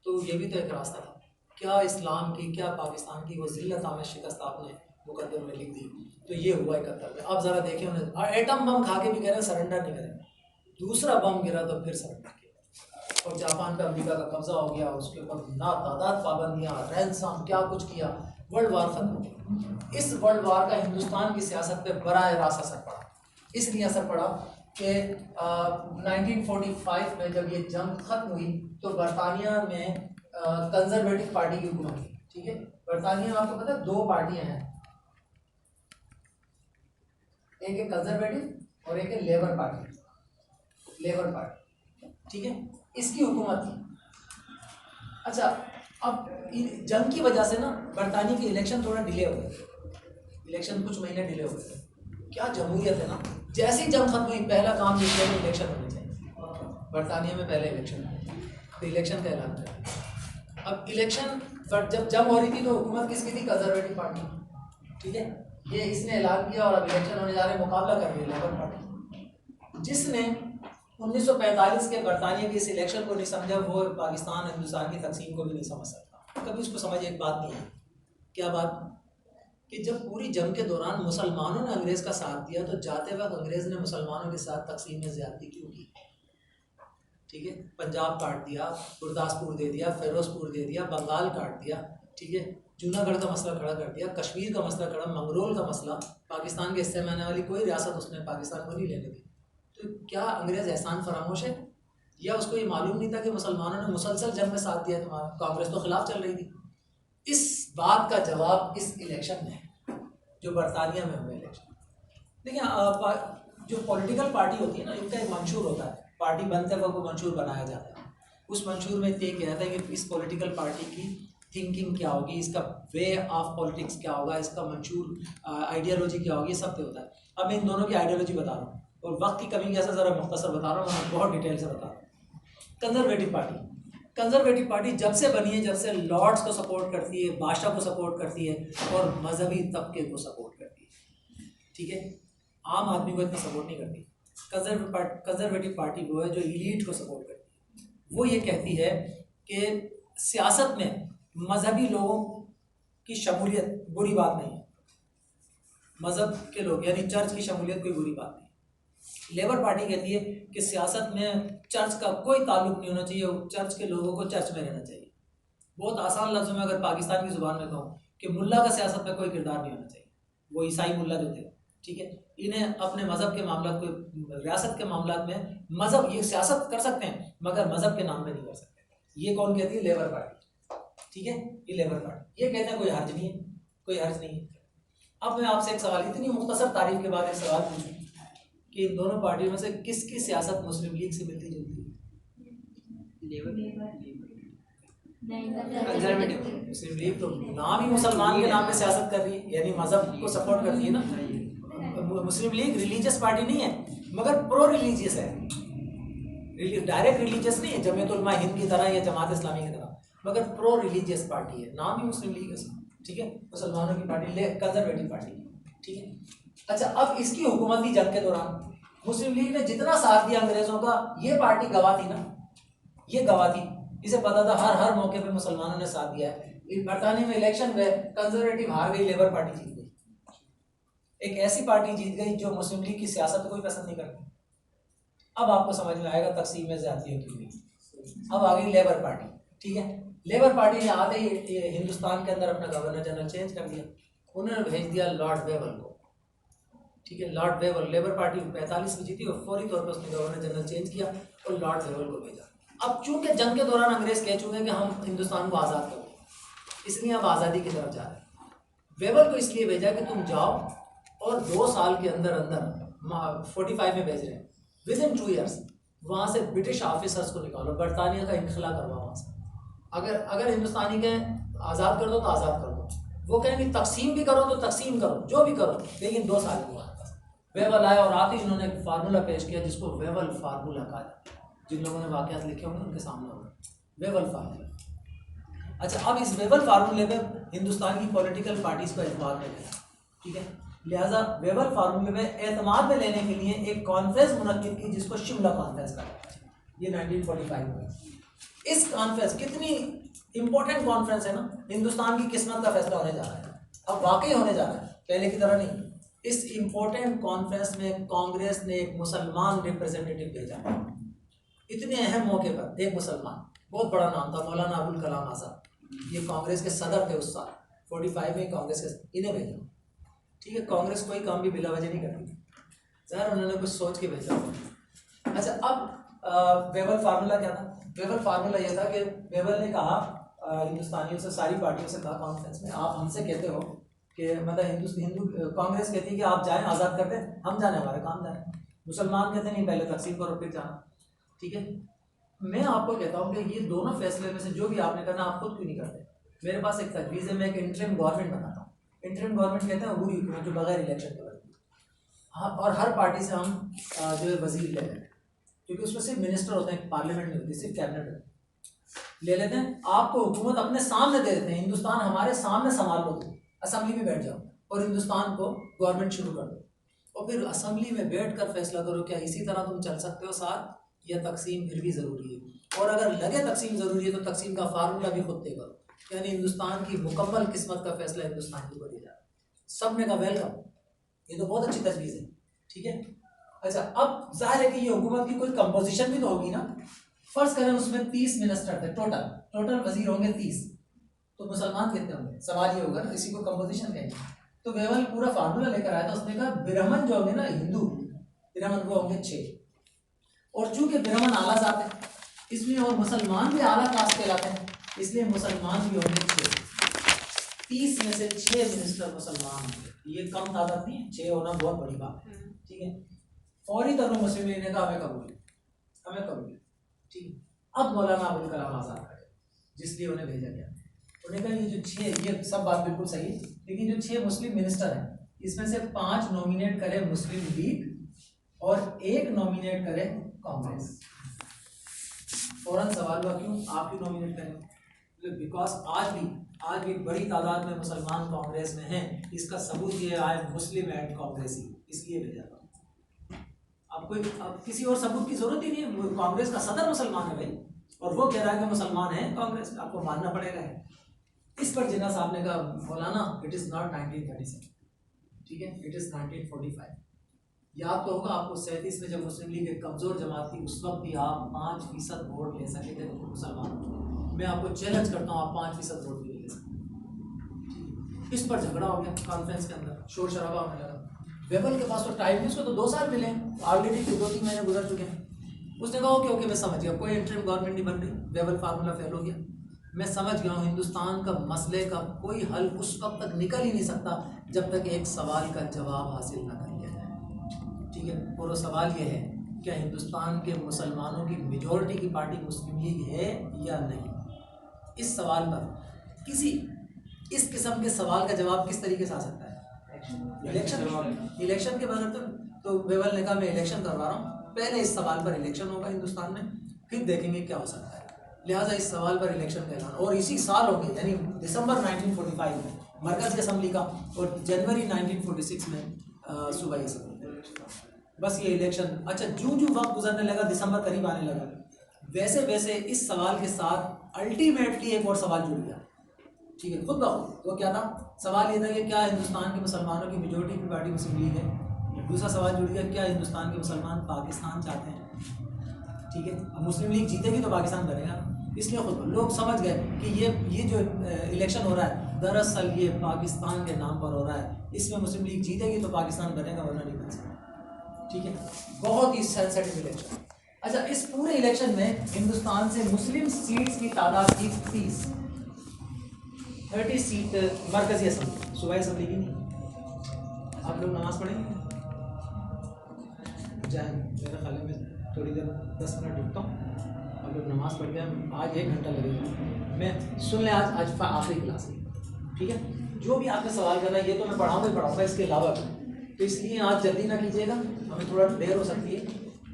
तो ये भी तो एक रास्ता था, क्या इस्लाम की, क्या पाकिस्तान की वो ज़िल्लत आमेज शिकस्त आपने मुकद्दर में लिख दी। तो ये हुआ 71 में। अब ज़रा देखिए, उन्हें एटम बम खा के भी कह रहे हैं सरेंडर नहीं करेंगे। दूसरा बम गिरा तो फिर सरेंडर किया, और जापान पे अमेरिका का कब्जा हो गया, उसके ऊपर ना तादाद पाबंदियाँ, रैनसम, क्या कुछ किया, वर्ल्ड वार खत्म हो गया। इस वर्ल्ड वार का हिंदुस्तान की सियासत पे बराह रास्त असर पड़ा। इसलिए असर पड़ा कि 1945 में जब ये जंग खत्म हुई तो बरतानिया में कंजर्वेटिव पार्टी की हुकूमत थी। ठीक है, बरतानिया में आपको पता है 2 पार्टियां हैं, एक है कंजर्वेटिव और एक है लेबर पार्टी। लेबर पार्टी, ठीक है, इसकी हुकूमत थी। अच्छा, अब जंग की वजह से ना बरतानिया के इलेक्शन थोड़ा डिले हो गए, इलेक्शन कुछ महीने डिले हो गए। क्या जमहूरियत है ना, जैसे ही जंग खत्म हुई पहला काम ये किया कि इलेक्शन होने चाहिए। बरतानिया में पहले इलेक्शन, तो इलेक्शन का ऐलान किया। अब इलेक्शन, बट जब जंग हो रही थी तो हुकूमत किसकी थी? Conservative party. ठीक है, ये इसने ऐलान किया और अब इलेक्शन होने जा रहे, मुकाबला कर रही है लेबर पार्टी, जिसने 1945 के बरतानिया के इस इलेक्शन को नहीं समझा, वो पाकिस्तान हिंदुस्तान की तकसीम को भी नहीं समझ सकता। कभी उसको समझ एक बात नहीं है। क्या बात? कि जब पूरी जंग के दौरान मुसलमानों ने अंग्रेज़ का साथ दिया, तो जाते वक्त अंग्रेज़ ने मुसलमानों के साथ तकसीम में ज़्यादती क्यों की? ठीक है, पंजाब काट दिया, गुरदासपुर दे दिया, फिरोजपुर दे दिया, बंगाल काट दिया, ठीक है, जूनागढ़ का मसला खड़ा कर दिया, कश्मीर का मसला खड़ा, मंगरोल का मसला, पाकिस्तान के हिस्से में आने वाली कोई रियासत उसने पाकिस्तान को नहीं लेने दी। तो क्या अंग्रेज़ एहसान फरामोश है, या उसको ये मालूम नहीं था कि मुसलमानों ने मुसलसल जंग में साथ दिया तुम्हारा? कांग्रेस तो खिलाफ चल रही थी। इस बात का जवाब इस इलेक्शन में है, जो बरतानिया में हुए इलेक्शन। देखिए, जो पॉलिटिकल पार्टी होती है ना, इनका एक मंशूर होता है, पार्टी बनते वक्त वो मंशूर बनाया जाता है। उस मंशूर में तय किया जाता है कि इस पॉलिटिकल पार्टी की थिंकिंग क्या होगी, इसका वे ऑफ पॉलिटिक्स क्या होगा, इसका मंशूर आइडियोलॉजी क्या होगी, ये सब तय होता है। अब मैं इन दोनों की आइडियोलॉजी बता रहा हूँ, और वक्त की कमी की वजह से ज़रा मुख्तसर बता रहा हूँ, मैं बहुत डिटेल से बता रहा हूँ। कंजर्वेटिव पार्टी जब से बनी है, जब से लॉर्ड्स को सपोर्ट करती है, बादशाह को सपोर्ट करती है, और मजहबी तबके को सपोर्ट करती है। ठीक है, आम आदमी को इतना सपोर्ट नहीं करती। कंजर्वेटिव पार्टी वो है जो इलीट को सपोर्ट करती है। वो ये कहती है कि सियासत में मजहबी लोगों की शमूलियत बुरी बात नहीं है, मज़हब के लोग यानी चर्च की शमूलियत कोई बुरी बात नहीं। लेबर पार्टी कहती है कि सियासत में चर्च का कोई ताल्लुक नहीं होना चाहिए, चर्च के लोगों को चर्च में रहना चाहिए। बहुत आसान लफ्ज़ों में अगर पाकिस्तान की ज़ुबान में कहूँ कि मुल्ला का सियासत में कोई किरदार नहीं होना चाहिए। वो ईसाई मुल्ला जो थे, ठीक है, इन्हें अपने मज़हब के मामला को, रियासत के मामला में मज़हब, ये सियासत कर सकते हैं मगर मज़हब के नाम पे नहीं कर सकते। ये कौन कहती है? Labour party. ठीक है, ये लेबर पार्टी ये कहते हैं कोई हर्ज नहीं है, कोई हर्ज नहीं है। अब मैं आपसे एक सवाल, इतनी मुख्तसर तारीफ के बाद एक सवाल पूछूं कि इन दोनों पार्टियों में से किसकी सियासत मुस्लिम लीग से मिलती जुलती है? कंजर्वेटिव। मुस्लिम लीग तो नाम ही मुसलमान के नाम पे सियासत कर रही है, यानी मजहब को सपोर्ट करती है ना। मुस्लिम लीग रिलीजियस पार्टी नहीं है, मगर प्रो रिलीजियस है। डायरेक्ट रिलीजियस नहीं है, जमीयत उलमा हिंद की तरह या जमात इस्लामी की तरह, मगर प्रो रिलीजियस पार्टी है, नाम ही मुस्लिम लीग है। ठीक है, मुसलमानों की पार्टी, कंजर्वेटिव पार्टी। ठीक है, अच्छा, अब इसकी हुकूमत थी जंग के दौरान, मुस्लिम लीग ने जितना साथ दिया अंग्रेजों का, ये पार्टी गवाह थी ना, ये गवाह थी। इसे पता था हर मौके पे मुसलमानों ने साथ दिया है। बरतानिया में इलेक्शन में कंजर्वेटिव हार गई, लेबर पार्टी जीत गई। एक ऐसी पार्टी जीत गई जो मुस्लिम लीग की सियासत को कोई पसंद नहीं करती। अब आपको समझ में आएगा तकसीम में ज़्यादती होती हुई। अब आ गई लेबर पार्टी। ठीक है, लेबर पार्टी ने आते ही हिंदुस्तान के अंदर अपना गवर्नर जनरल चेंज कर दिया, उन्होंने भेज दिया लॉर्ड वेवल को। ठीक है, लॉर्ड वेवल, लेबर पार्टी 45 में जीती और फौरी तौर पर उसने गवर्नर जनरल चेंज किया और लॉर्ड वेवल को भेजा। अब चूंकि जंग के दौरान अंग्रेज कह चुके हैं कि हम हिंदुस्तान को आज़ाद करेंगे, इसलिए अब आज़ादी की तरफ जा रहे हैं। वेवल को इसलिए भेजा कि तुम जाओ और 2 साल के अंदर अंदर 45 में भेज रहे हैं, विद इन 2 ईयर्स वहाँ से ब्रिटिश ऑफिसर्स को निकालो, बरतानिया का इनखला करवाओ वहाँ से। अगर हिंदुस्तानी के आज़ाद कर दो तो आज़ाद कर दो, वो कहेंगे तकसीम भी करो तो तकसीम करो, जो भी करो, लेकिन 2 साल की बात। वेवल आया और आते ही उन्होंने एक फार्मूला पेश किया जिसको वेवल फार्मूला कहा जाता है। जिन लोगों ने वाकयात लिखे होंगे उनके सामने होगा वेवल फार्मूला। अच्छा, अब इस वेवल फार्मूले में हिंदुस्तान की पॉलिटिकल पार्टीज को एतमाद में लेना, ठीक है, लिहाजा वेवल फार्मूले में एतमाद में लेने के लिए एक कॉन्फ्रेंस मुनक्किद की जिसको शिमला कॉन्फ्रेंस कहा जाता है, ये 1945 में। इस कॉन्फ्रेंस कितनी इंपॉर्टेंट कॉन्फ्रेंस है ना, हिंदुस्तान की किस्मत का फैसला होने जा रहा है, अब वाकई होने जा रहा है, पहले की तरह नहीं। इस इंपॉर्टेंट कॉन्फ्रेंस में कांग्रेस ने एक मुसलमान रिप्रेजेंटेटिव भेजा। इतने अहम मौके पर एक मुसलमान, बहुत बड़ा नाम था, मौलाना अबुल कलाम आज़ाद, ये कांग्रेस के सदर थे उस साल 45 में, कांग्रेस के, इन्हें भेजा, ठीक है। कांग्रेस कोई काम भी बिला वजह नहीं करती, ज़ाहिर उन्होंने कुछ सोच के भेजा। अच्छा, अब वेवल फार्मूला क्या था? वेवल फार्मूला यह था कि वेवल ने कहा हिंदुस्तानियों से, सारी पार्टियों से कहा कॉन्फ्रेंस में, आप हमसे कहते हो कि मतलब हिंदू कांग्रेस कहती है कि आप जाएं, आज़ाद कर दें, हम जाने, हमारे काम जाए। मुसलमान कहते नहीं, पहले तकसीम करो फिर जाना, ठीक है। मैं आपको कहता हूँ कि ये दोनों फैसले में से जो भी आपने करना, आप खुद क्यों नहीं करते? मेरे पास एक तजवीज़ है, मैं एक इंटरिम गवर्नमेंट बनाता हूँ। इंटरिम गवर्नमेंट कहते हैं अबूरी हुकूमत जो बगैर इलेक्शन के बनती है। हाँ, और हर पार्टी से हम जो है वजीर ले लेते हैं, क्योंकि उसमें सिर्फ मिनिस्टर होते हैं, पार्लियामेंट नहीं होती, सिर्फ कैबिनेट होती है। ले लेते हैं, आपको हुकूमत अपने सामने दे देते हैं, हिंदुस्तान हमारे सामने संभाल लो, तुम असेंबली में बैठ जाओ और हिंदुस्तान को गवर्नमेंट शुरू कर दो, और फिर असेंबली में बैठ कर फैसला करो क्या इसी तरह तुम चल सकते हो साथ, या तकसीम फिर भी ज़रूरी है। और अगर लगे तकसीम ज़रूरी है तो तकसीम का फार्मूला भी खुद तय करो, यानी हिंदुस्तान की मुकम्मल किस्मत का फैसला हिंदुस्तान को दिया जाए। सब ने कहा वेलकम, ये तो बहुत अच्छी तजवीज़ है, ठीक है। अच्छा, अब जाहिर है कि ये हुकूमत की कोई कंपोजिशन भी तो होगी ना। फर्ज करें उसमें 30 मिनिस्टर थे, टोटल वजीर होंगे 30, तो मुसलमान कितने होंगे? सवाल ये होगा ना, इसी को कंपोजिशन कहेंगे। तो वेवल पूरा फार्मूला लेकर आया था, उसने कहा ब्राह्मण जो होंगे ना, हिंदू ब्राह्मण वो होंगे 6, और चूंकि ब्राह्मण आला जात है इसलिए, और मुसलमान भी आला कास्ट कहलाते हैं इसलिए मुसलमान भी होंगे 6। 30 में से 6 मिनिस्टर मुसलमान होंगे, ये कम तादाद नहीं है, 6 होना बहुत बड़ी बात है, ठीक है। फौरी तौर पर मुस्लिम लीग ने कहा हमें कबूल, हमें कबूल, ठीक है। अब मौलाना अबुल कलाम आज़ाद खड़े, जिसलिए उन्हें भेजा गया, उन्हें कहा ये जो 6, ये सब बात बिल्कुल सही है, लेकिन जो 6 मुस्लिम मिनिस्टर हैं इसमें से 5 नॉमिनेट करे मुस्लिम लीग और 1 नॉमिनेट करे कांग्रेस। फौरन सवाल हुआ क्यों, आप क्यों नॉमिनेट करें? बिकॉज आज भी बड़ी तादाद में मुसलमान कांग्रेस में हैं, इसका सबूत ये आए मुस्लिम एंड कांग्रेसी, इसलिए भेजा था। अब किसी और सबूत की जरूरत ही नहीं है, कांग्रेस का सदर मुसलमान है भाई, और वो कह रहा है कि मुसलमान है कांग्रेस, आपको मानना पड़ेगा है। इस पर जिन्ना साहब ने कहा मौलाना इट इज़ नॉट 1937, ठीक है, इट इज़ 1945। याद तो होगा आपको 37 में जब मुस्लिम लीग एक कमज़ोर जमात थी, उस वक्त भी आप 5% वोट ले सके थे मुसलमान। मैं आपको चैलेंज करता हूँ, आप 5% वोट भी नहीं ले सकते। इस पर झगड़ा हो गया कॉन्फ्रेंस के अंदर, शोर शराबा होने लगा। वेवल के पास तो टाइम, उसको तो 2 साल मिले, ऑलरेडी 2-3 महीने गुजर चुके हैं। उसने कहा ओके मैं समझ गया, कोई इंटरिम गवर्नमेंट नहीं बन रही, वेवल फार्मूला फेल हो गया, मैं समझ गया हूँ हिंदुस्तान का मसले का कोई हल उस वक्त तक निकल ही नहीं सकता जब तक एक सवाल का जवाब हासिल ना कर लिया जाए, ठीक है। और वो सवाल ये है, क्या हिंदुस्तान के मुसलमानों की मेजॉरिटी की पार्टी मुस्लिम लीग है या नहीं? इस सवाल पर इस किस्म के सवाल का जवाब किस तरीके से आ सकता है? इलेक्शन के बगैर तो वेवल ने कहा मैं इलेक्शन करवा रहा हूँ, पहले इस सवाल पर इलेक्शन होगा हिंदुस्तान में, फिर देखेंगे क्या हो सकता है। लिहाजा इस सवाल पर इलेक्शन का ऐलान, और इसी साल होंगे, यानी दिसंबर 1945 में मरकज़ की असम्बली का, और जनवरी 1946 में सूबाई असम्बली। बस ये इलेक्शन। अच्छा, जो वक्त गुजरने लगा, दिसंबर करीब आने लगा, वैसे वैसे इस सवाल के साथ अल्टीमेटली एक और सवाल जुड़ गया, ठीक है, खुद ब वो क्या था? सवाल ये था कि क्या हिंदुस्तान के मुसलमानों की मेजॉरिटी की पार्टी मुस्लिम लीग है। दूसरा सवाल जुड़ गया, क्या हिंदुस्तान के मुसलमान पाकिस्तान चाहते हैं, ठीक है। अब मुस्लिम लीग जीतेगी तो पाकिस्तान बनेगा, इसलिए खुद लोग समझ गए कि ये जो इलेक्शन हो रहा है दरअसल ये पाकिस्तान के नाम पर हो रहा है, इसमें मुस्लिम लीग जीतेगी तो पाकिस्तान बनेगा, वरना नहीं बन सकता, ठीक है। बहुत ही सेंसिटिव इलेक्शन। अच्छा, इस पूरे इलेक्शन में हिंदुस्तान से मुस्लिम सीट्स की तादाद थी 30 सीट मरकज़ी असम्बली, सूबाई असम्बली की नहीं। आप लोग नमाज़ पढ़ेंगे जाए, मेरा ख्याल में थोड़ी देर 10 मिनट रुकता हूँ, आप लोग नमाज़ पढ़ के, आज 1 घंटा लगेगा, मैं सुन लें, आज आखिरी क्लास है, ठीक है। जो भी आपने सवाल करना है ये तो मैं पढ़ाऊँगा ही पढ़ाऊँगा, इसके अलावा तो इसलिए आज जल्दी ना कीजिएगा, हमें थोड़ा देर हो सकती है,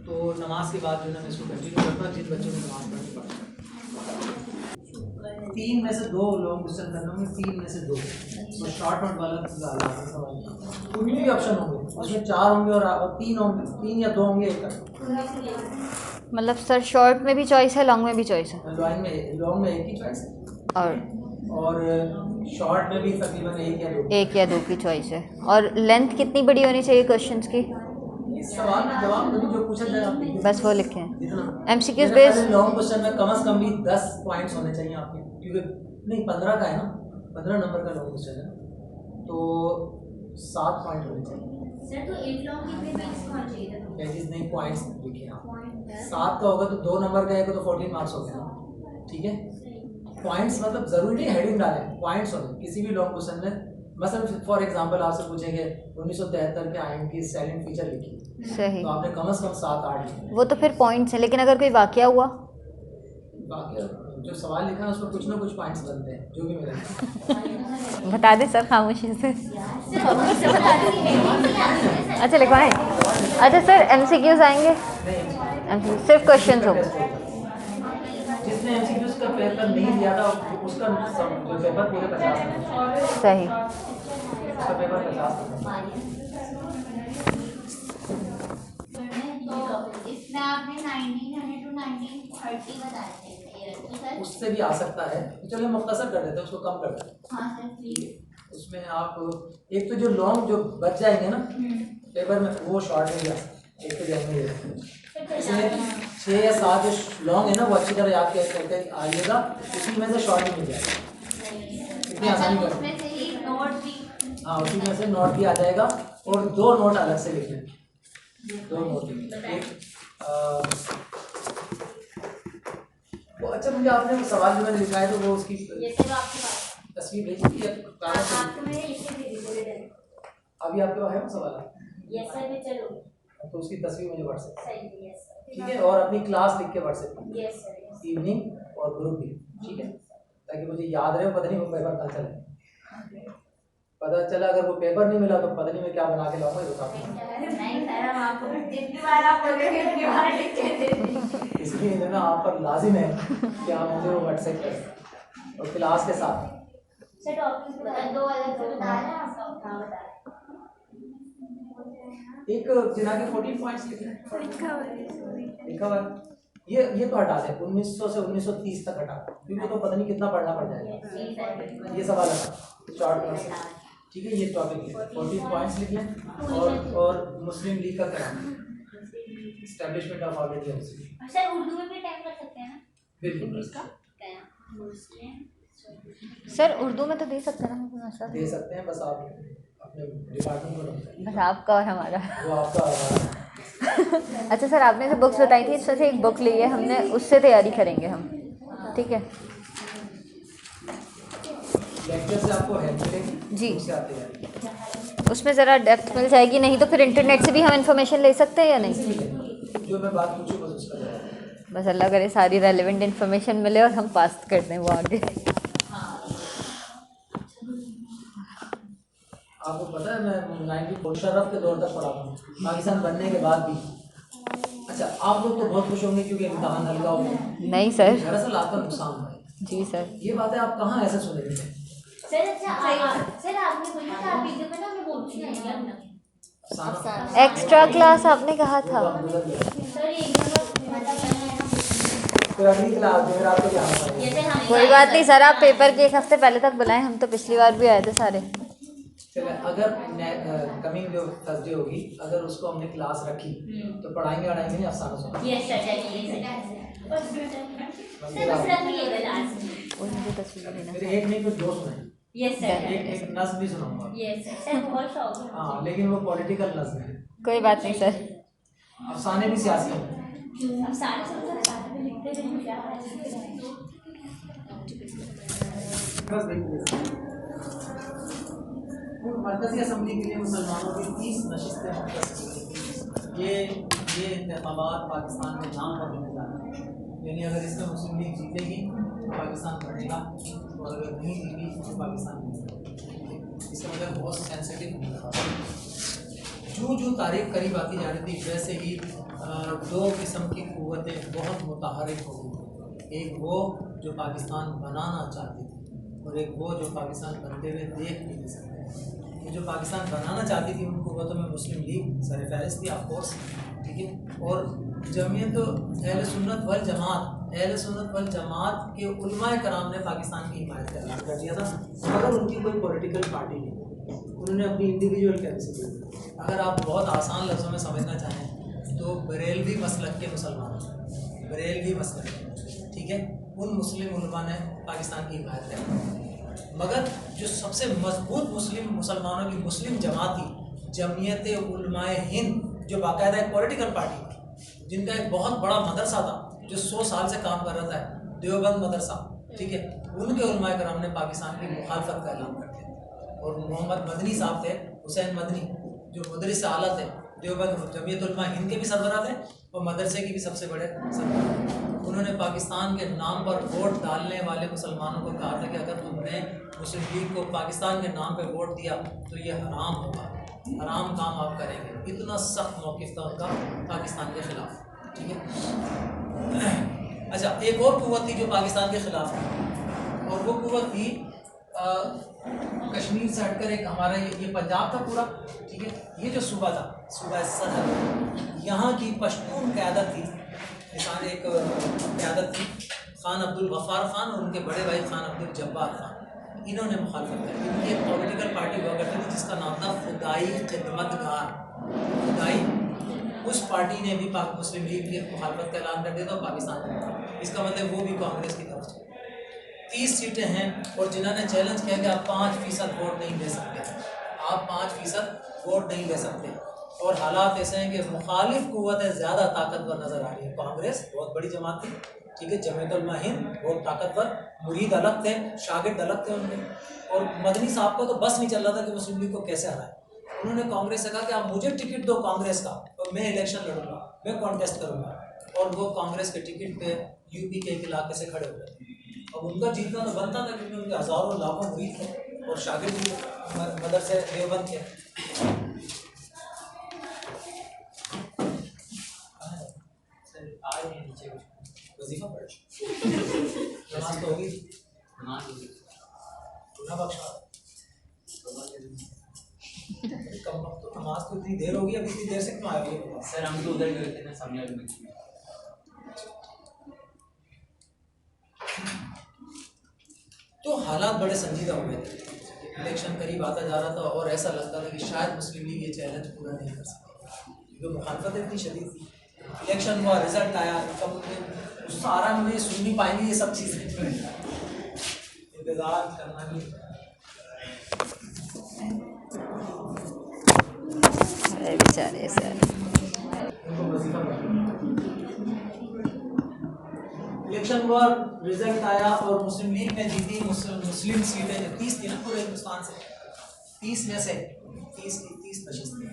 तो नमाज के बाद जो है मैं इसको कंटिन्यू करता हूँ जिन बच्चों को नमाज पढ़नी पड़ती है। 3 में से 2 लॉन्ग क्वेश्चन करने होंगे, 3 में से 2, तो शॉर्ट नोट वाला सवाल कुछ भी ऑप्शन होंगे, उसमें 4 होंगे और 3 होंगे, 3 या 2 होंगे, एक का मतलब सर शॉर्ट में भी चॉइस है, लॉन्ग में भी चॉइस है? लॉन्ग में एक ही चॉइस है और शॉर्ट में भी तकरीबन एक या दो की चॉइस है। और लेंथ कितनी बड़ी होनी चाहिए क्वेश्चंस की? इस सवाल में जवाब नहीं, जो पूछा जाए आप लिखिए। बस वो लिखे हैं। जितना एमसीक्यूज बेस लॉन्ग क्वेश्चन में कम से कम भी 10 पॉइंट्स होने चाहिए आपके, क्योंकि नहीं 15 का है ना, 15 नंबर का लॉन्ग क्वेश्चन है, तो 7 पॉइंट होने चाहिए सर। तो एक लॉन्ग कितने मार्क्स का होना चाहिए था? चीज नहीं, पॉइंट्स लिखिए आप। 7 का होगा तो 2 नंबर का है तो 14 मार्क्स हो गया, ठीक है। पॉइंट्स मतलब जरूरी नहीं हेडिंग डालें, पॉइंट्स होने किसी भी लॉन्ग क्वेश्चन में। मतलब फॉर एग्जांपल आपसे पूछेंगे 1973 के आईएम की साइलेंट फीचर लिखी, सही, तो आपने कम से कम 7-8 लिखे। वो तो फिर पॉइंट्स है, लेकिन अगर कोई वाकया हुआ, बाकी जो सवाल लिखा है उसमें कुछ ना कुछ पॉइंट्स बनते हैं, जो भी मिलेगा बता दें सर खामोशी से। अच्छा लिखवाएं। अच्छा सर एमसीक्यूज आएंगे? नहीं, सिर्फ क्वेश्चंस होंगे। जिसने एमसीक्यूज का पेपर नहीं दिया था उसका जो पेपर पूरे 50 नंबर, सही। उसका पेपर 50 नंबर। इसमें आपने 1900 to 1930 बताए थे, तो सर उससे भी आ सकता है, तो चलिए मुख्तसर कर देते हैं, उसको कम कर देते हैं। हाँ सर प्लीज। उसमें आप एक तो जो लॉन्ग जो बच जाएंगे ना पेपर में, वो शॉर्ट में भी आ सकते हैं, एक तो ध्यान में इसमें 6 या 7 जो लॉन्ग है ना, वो अच्छी तरह याद करके आइएगा, उसी में से शॉर्ट भी मिल जाएगा, इतनी आसानी कर। उसमें से ही नोट भी, हाँ उसी में से नोट भी आ जाएगा, और 2 नोट अलग से लिख लें, 2 नोट एक वो। अच्छा मुझे आपने वो सवाल जो मैंने लिखा है तो वो उसकी ये सब आपके पास तस्वीर भेजी थी या कागज पे? आपको मैंने लिख के भेजी थी। अभी आपके पास है वो सवाल? यस सर भी चलो, तो उसकी तस्वीर मुझे व्हाट्सएप, सही है। यस सर, ठीक है, और अपनी क्लास लिख के व्हाट्सएप, यस सर, इवनिंग और ग्रुप भी, ठीक है, ताकि मुझे याद रहे, पता नहीं वो पेपर कहाँ चले, पता चला अगर वो पेपर नहीं मिला तो पता नहीं मैं क्या बना के लाऊंगा, ये बता। नहीं सर, हम आपको जितनी बार आप बोलेंगे उतनी बार लिख के दे देंगे। इसलिए ना आप पर लाजिम है कि आप मुझे वो व्हाट्सएप करें और क्लास के साथ। सर टॉपिक बता, 2 अलग से बता रहे हैं आप? हाँ बता रहे एक जिना के 14 पॉइंट्स लिखे लिखा हुआ है, ये तो हटा दें, 1900 से 1930 तक हटा, क्योंकि तो पता नहीं कितना पढ़ना पड़ जाएगा। ये सवाल है शॉर्ट में, ठीक है, ये टॉपिक 14 पॉइंट्स लिख लें, और मुस्लिम लीग का कराना, establishment of already house. Sir Urdu में भी टाइप कर सकते हैं ना? बिल्कुल मुस्लिम सर उर्दू में तो दे सकते हैं ना सर? दे सकते हैं, बस आप अपने डिपार्टमेंट को रखें, बस आपका और हमारा। वो आपका हमारा। अच्छा सर आपने जो बुक्स बताई थी इसमें से एक बुक ली है हमने, उससे तैयारी करेंगे हम, ठीक है? लेक्चर से आपको हेल्प मिलेगी जी, उससे आप तैयारी, उसमें ज़रा डेप्थ मिल जाएगी, नहीं तो फिर इंटरनेट से भी हम इन्फॉर्मेशन ले सकते हैं या नहीं? जो मैं बात पूछूँ बस उसका जवाब। बस अल्लाह करे सारी रेलेवेंट इन्फॉर्मेशन मिले और हम पास कर दें वो आगे। आपको पता है मैं 90 मुशर्रफ के दौर तक पढ़ा हूँ, पाकिस्तान बनने के बाद भी। अच्छा आप लोग तो बहुत खुश होंगे क्योंकि इम्तहान हल्का हो गया। नहीं सर। दरअसल आपका नुकसान हुआ है। जी सर। ये बातें आप कहाँ ऐसे सुनेंगे? सर अच्छा सर आपने बोला था आप एकदम ना हमें बोल नहीं आएगा एक्स्ट्रा क्लास आपने कहा था सर एकदम मतलब फिर अगली क्लास फिर आपको क्या होगा? कोई बात नहीं सर, आप पेपर के 1 हफ्ते पहले तक बुलाएं, हम तो पिछली बार भी आए थे सारे। चलिए अगर कमिंग जो थर्सडे होगी अगर उसको हमने क्लास रखी तो पढ़ाएंगे नहीं अफसाना सुना। यस सर सर बस रख लीजिएगा लास्ट में। और मुझे तस्वीर लेना फिर एक नहीं फिर 2 सुनाए। यस सर एक नज्म भी सुनाऊंगा। यस सर बहुत शौक है। हाँ लेकिन वो पॉलिटिकल नज्म है, कोई बात नहीं सर। अफसाने भी सियासी हैं। अब सारे सब साथ में लिखते हैं क्या बस देखिए मरकज़ी असम्बली के लिए मुसलमानों की 30 नशिस्तें मुख्तसर ये इंतखाबात पाकिस्तान के नाम पर होने जा रहे हैं, यानी अगर इसमें मुस्लिम लीग जीतेगी तो पाकिस्तान बढ़ेगा और अगर नहीं जीती तो पाकिस्तान नहीं बढ़ेगा। इसका मतलब बहुत सेंसिटिव जो तारीख करीब आती जा रही थी वैसे ही दो किस्म की क़ुव्वतें बहुत मुतहरिक हो गई। एक वो जो पाकिस्तान बनाना चाहती थी और एक वो जो पाकिस्तान बनते हुए देख भी नहीं सकते। ये जो पाकिस्तान बनाना चाहती थी उन क़ुव्वतों में मुस्लिम लीग सरफ़हरिस्त थी ऑफकोर्स, ठीक है, और जमीयत अहले सुन्नत वल जमात के उलमाए कराम ने पाकिस्तान की हिमायत का ऐलान कर दिया था, मगर उनकी कोई पॉलिटिकल पार्टी नहीं, उन्होंने अपनी इंडिविजुअल कैपेसिटी। अगर आप बहुत आसान लफ्ज़ों में समझना चाहें तो बरेलवी मसलक के मुसलमान, बरेलवी मसलक, ठीक है, उन मुस्लिम उलमा ने पाकिस्तान की हिमायत की। मगर जो सबसे मजबूत मुसलमानों की मुस्लिम जमात थी जमीयत उलमाए हिंद, जो बाकायदा एक पॉलिटिकल पार्टी थी, जिनका एक बहुत बड़ा मदरसा था जो 100 साल से काम कर रहा था, देवबंद मदरसा, ठीक है, उनके उलमाए कराम ने पाकिस्तान की मुखालफत का ऐलान कर दिया। और मोहम्मद मदनी साहब थे, हुसैन मदनी, जो मुदरिस आला थे, देवबंद जमीयत उलमा हिंद के भी सरबराह थे और मदरसे के भी सबसे बड़े सरबराह। उन्होंने पाकिस्तान के नाम पर वोट डालने वाले मुसलमानों को कहा था कि अगर तुमने मुस्लिम लीग को पाकिस्तान के नाम पर वोट दिया तो ये हराम होगा, हराम काम आप करेंगे। इतना सख्त मौक़िफ़ था उनका पाकिस्तान के ख़िलाफ़, ठीक है। अच्छा, एक और क़ुव्वत थी जो पाकिस्तान के ख़िलाफ़ थी और वो क़ुव्वत थी कश्मीर से हटकर एक हमारा ये पंजाब था पूरा, ठीक है, ये जो सूबा था, सूबा सदर, यहाँ की पश्तून क़यादत थी, किसान एक क़यादत थी, ख़ान अब्दुल गफ़ार ख़ान और उनके बड़े भाई ख़ान अब्दुल जब्बार ख़ान, इन्होंने मुखालफत की। इनकी एक पॉलिटिकल पार्टी हुआ करती थी जिसका नाम था खुदाई खिदमतगार, खुदाई, उस पार्टी ने भी पाक मुस्लिम लीग की मुखालफत का ऐलान कर दिया था पाकिस्तान में। इसका मतलब वो भी कांग्रेस की तरफ से 30 सीटें हैं और जिन्होंने चैलेंज किया कि आप 5% वोट नहीं दे सकते, आप 5% वोट नहीं दे सकते। और हालात ऐसे हैं कि मुखालिफ क़ुव्वतें ज़्यादा ताकतवर नज़र आ रही है। कांग्रेस बहुत बड़ी जमात थी, ठीक है, जमीयत उलमा हिंद बहुत ताकतवर, मुरीद अलग थे, शागिर्द अलग थे उनके, और मदनी साहब को तो बस नहीं चल रहा था कि मुस्लिम लीग को कैसे हराए। उन्होंने कांग्रेस से कहा कि आप मुझे टिकट दो कांग्रेस का और मैं इलेक्शन लड़ूंगा, मैं कॉन्टेस्ट करूंगा, और वो कांग्रेस के टिकट पे यूपी के एक इलाके से खड़े हो गए। अब उनका जीतना तो बनता था क्योंकि उनके हज़ारों लाखों मुरीद थे और शागिर्द भी मदरसे देवबंद थे। वजीफा पढ़े नमाज तो होगी, गुनाह बख्शा, कम वक्त तो नमाज तो इतनी देर होगी, अब इतनी देर से क्यों आए हो? सर हम तो उधर गए थे ना सामने वाले में। तो हालात बड़े संजीदा हो गए थे, इलेक्शन करीब आता जा रहा था और ऐसा लगता था कि शायद मुस्लिम लीग ये चैलेंज पूरा नहीं कर सकती क्योंकि मुखालफत इतनी शदीद थी। इलेक्शन हुआ, रिजल्ट आया, कब सारा में सुन नहीं पाएंगे ये सब चीज़ें, इंतज़ार करना भी। बेचारे सर, इलेक्शन हुआ, रिजल्ट आया और मुस्लिम लीग ने जीती मुस्लिम सीटें 30 थी ना पूरे हिंदुस्तान से, 30 में से 30 नशिस्तें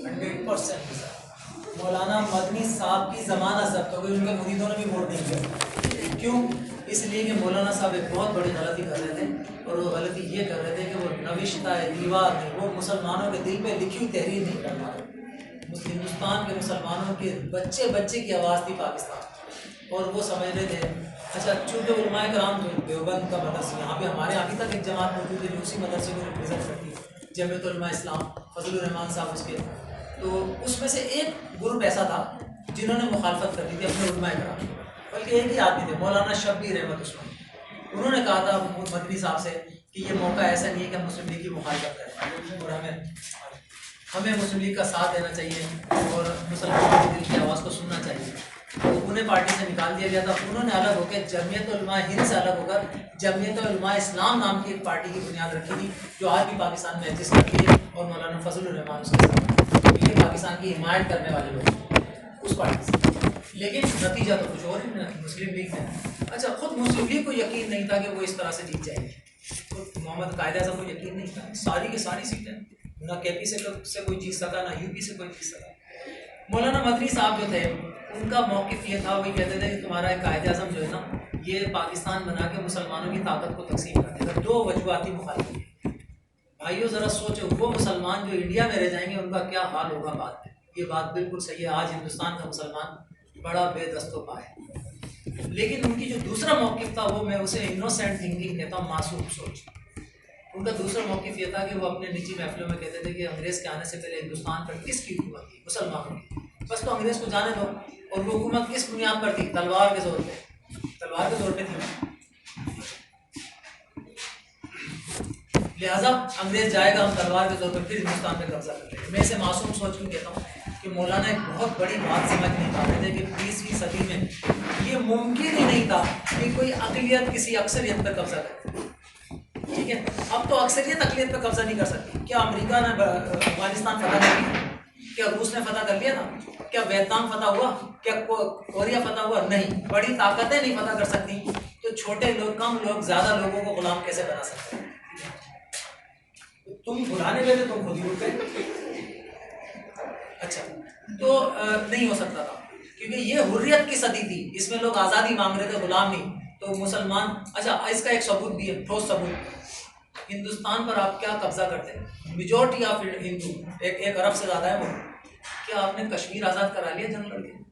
100%। मौलाना मदनी साहब की ज़मानत जब्त हो गई, उनके मुरीदों ने भी वोट नहीं किया। क्यों? इसलिए कि मौलाना साहब एक बहुत बड़ी गलती कर रहे थे और वो गलती ये कर रहे थे कि वो नविश्ता है दीवार में, वो मुसलमानों के दिल पे लिखी हुई तहरीर नहीं कर पा रहे। हिंदुस्तान के मुसलमानों के बच्चे बच्चे की आवाज़ थी पाकिस्तान, और वो समझ रहे थे अच्छा चूँकि उलमाए कराम जो देवबंद का मदरसा, यहाँ पे हमारे अभी तक एक जमात मौजूद है जो उसी मदरसे को रिप्रेजेंट करती है, जमीयत उलमा इस्लाम, फजलुर रहमान साहब उसके, तो उसमें से एक ग्रुप ऐसा था जिन्होंने मुखालफत कर दी थी अपने उलमाए कराम, बल्कि एक ही आदमी थे मौलाना शब्बीर रहमत उस्मानी। उन्होंने कहा था मदनी साहब से कि ये मौका ऐसा नहीं है कि हम मुस्लिम लीग की मुखालफत करें और हमें मुस्लिम लीग का साथ देना चाहिए और मुसलमानों के दिल की आवाज़ को सुनना चाहिए। तो उन्हें पार्टी से निकाल दिया गया था। उन्होंने अलग होकर जमीयत उलमा हिंद से अलग होकर जमीयत उलमा इस्लाम नाम की एक पार्टी की बुनियाद रखी थी जो आज भी पाकिस्तान में एग्जिस्ट करती है, और मौलाना फजलुर रहमान उसके साथ, ये पाकिस्तान की हिमायत करने वाले लोग उस पार्टी से। लेकिन नतीजा तो कुछ और है, मुस्लिम लीग ने, अच्छा खुद मुस्लिम लीग को यकीन नहीं था कि वो इस तरह से जीत जाएगी, खुद मोहम्मद कायद-ए-आज़म को यकीन नहीं था, सारी की सारी सीटें ना केपी से कोई जीत सका, ना यूपी से कोई जीत सका। मौलाना मदनी साहब जो थे उनका मौक़िफ़ ये था, वही कहते थे कि तुम्हारा कायद-ए-आज़म जो है ना ये पाकिस्तान बना के मुसलमानों की ताकत को तकसीम कर देगा। दो वजूहाती मुखालिफी, भाइयों ज़रा सोचो, वो मुसलमान जो इंडिया में रह जाएंगे उनका क्या हाल होगा बाद में। ये बात बिल्कुल सही है, आज हिंदुस्तान का मुसलमान बड़ा बेदस्तोपा है। लेकिन उनकी जो दूसरा मौक़िफ़ था वो मैं उसे इनोसेंट थिंकिंग कहता हूँ, मासूम सोच। उनका दूसरा मौक़िफ़ ये था कि वो अपने निजी महफिलों में कहते थे कि अंग्रेज़ के आने से पहले हिंदुस्तान पर किसकी हुकूमत थी? मुसलमानों की। बस तो अंग्रेज़ को जाने दो। और वो हुकूमत किस बुनियाद पर थी? तलवार के जोर पे, तलवार के जोर पे थी। लिहाजा अंग्रेज जाएगा, हम तलवार के जोर पर फिर हिंदुस्तान पे कब्जा कर लेंगे। मैं इसे मासूम सोच क्यों कहता हूँ कि मौलाना एक बहुत बड़ी बात समझ नहीं पाते थे कि 20वीं सदी में ये मुमकिन ही नहीं था कि कोई अक़लियत किसी अक्सरियत पर कब्जा करे। ठीक है, अब तो अक्सरियत अक़लियत पर कब्जा नहीं कर सकती। क्या अमेरिका ने अफगानिस्तान फतह कर लिया? क्या रूस ने फतह कर लिया था? क्या वियतनाम फतह हुआ? क्या कोरिया फतह हुआ? नहीं। बड़ी ताकतें नहीं फतह कर सकती, तो छोटे लोग, कम लोग ज़्यादा लोगों को गुलाम कैसे बना सकते हैं? तुम बुलाने गए थे, तुम खुद ही उठ गए। अच्छा, तो नहीं हो सकता था, क्योंकि ये हुर्रियत की सदी थी, इसमें लोग आज़ादी मांग रहे थे, गुलाम नहीं। तो मुसलमान, अच्छा इसका एक सबूत भी है, ठोस सबूत। हिंदुस्तान पर आप क्या कब्जा करते हैं? मेजॉरिटी ऑफ हिंदू, एक अरब से ज़्यादा है वो। क्या आपने कश्मीर आज़ाद करा लिया जंग लड़के?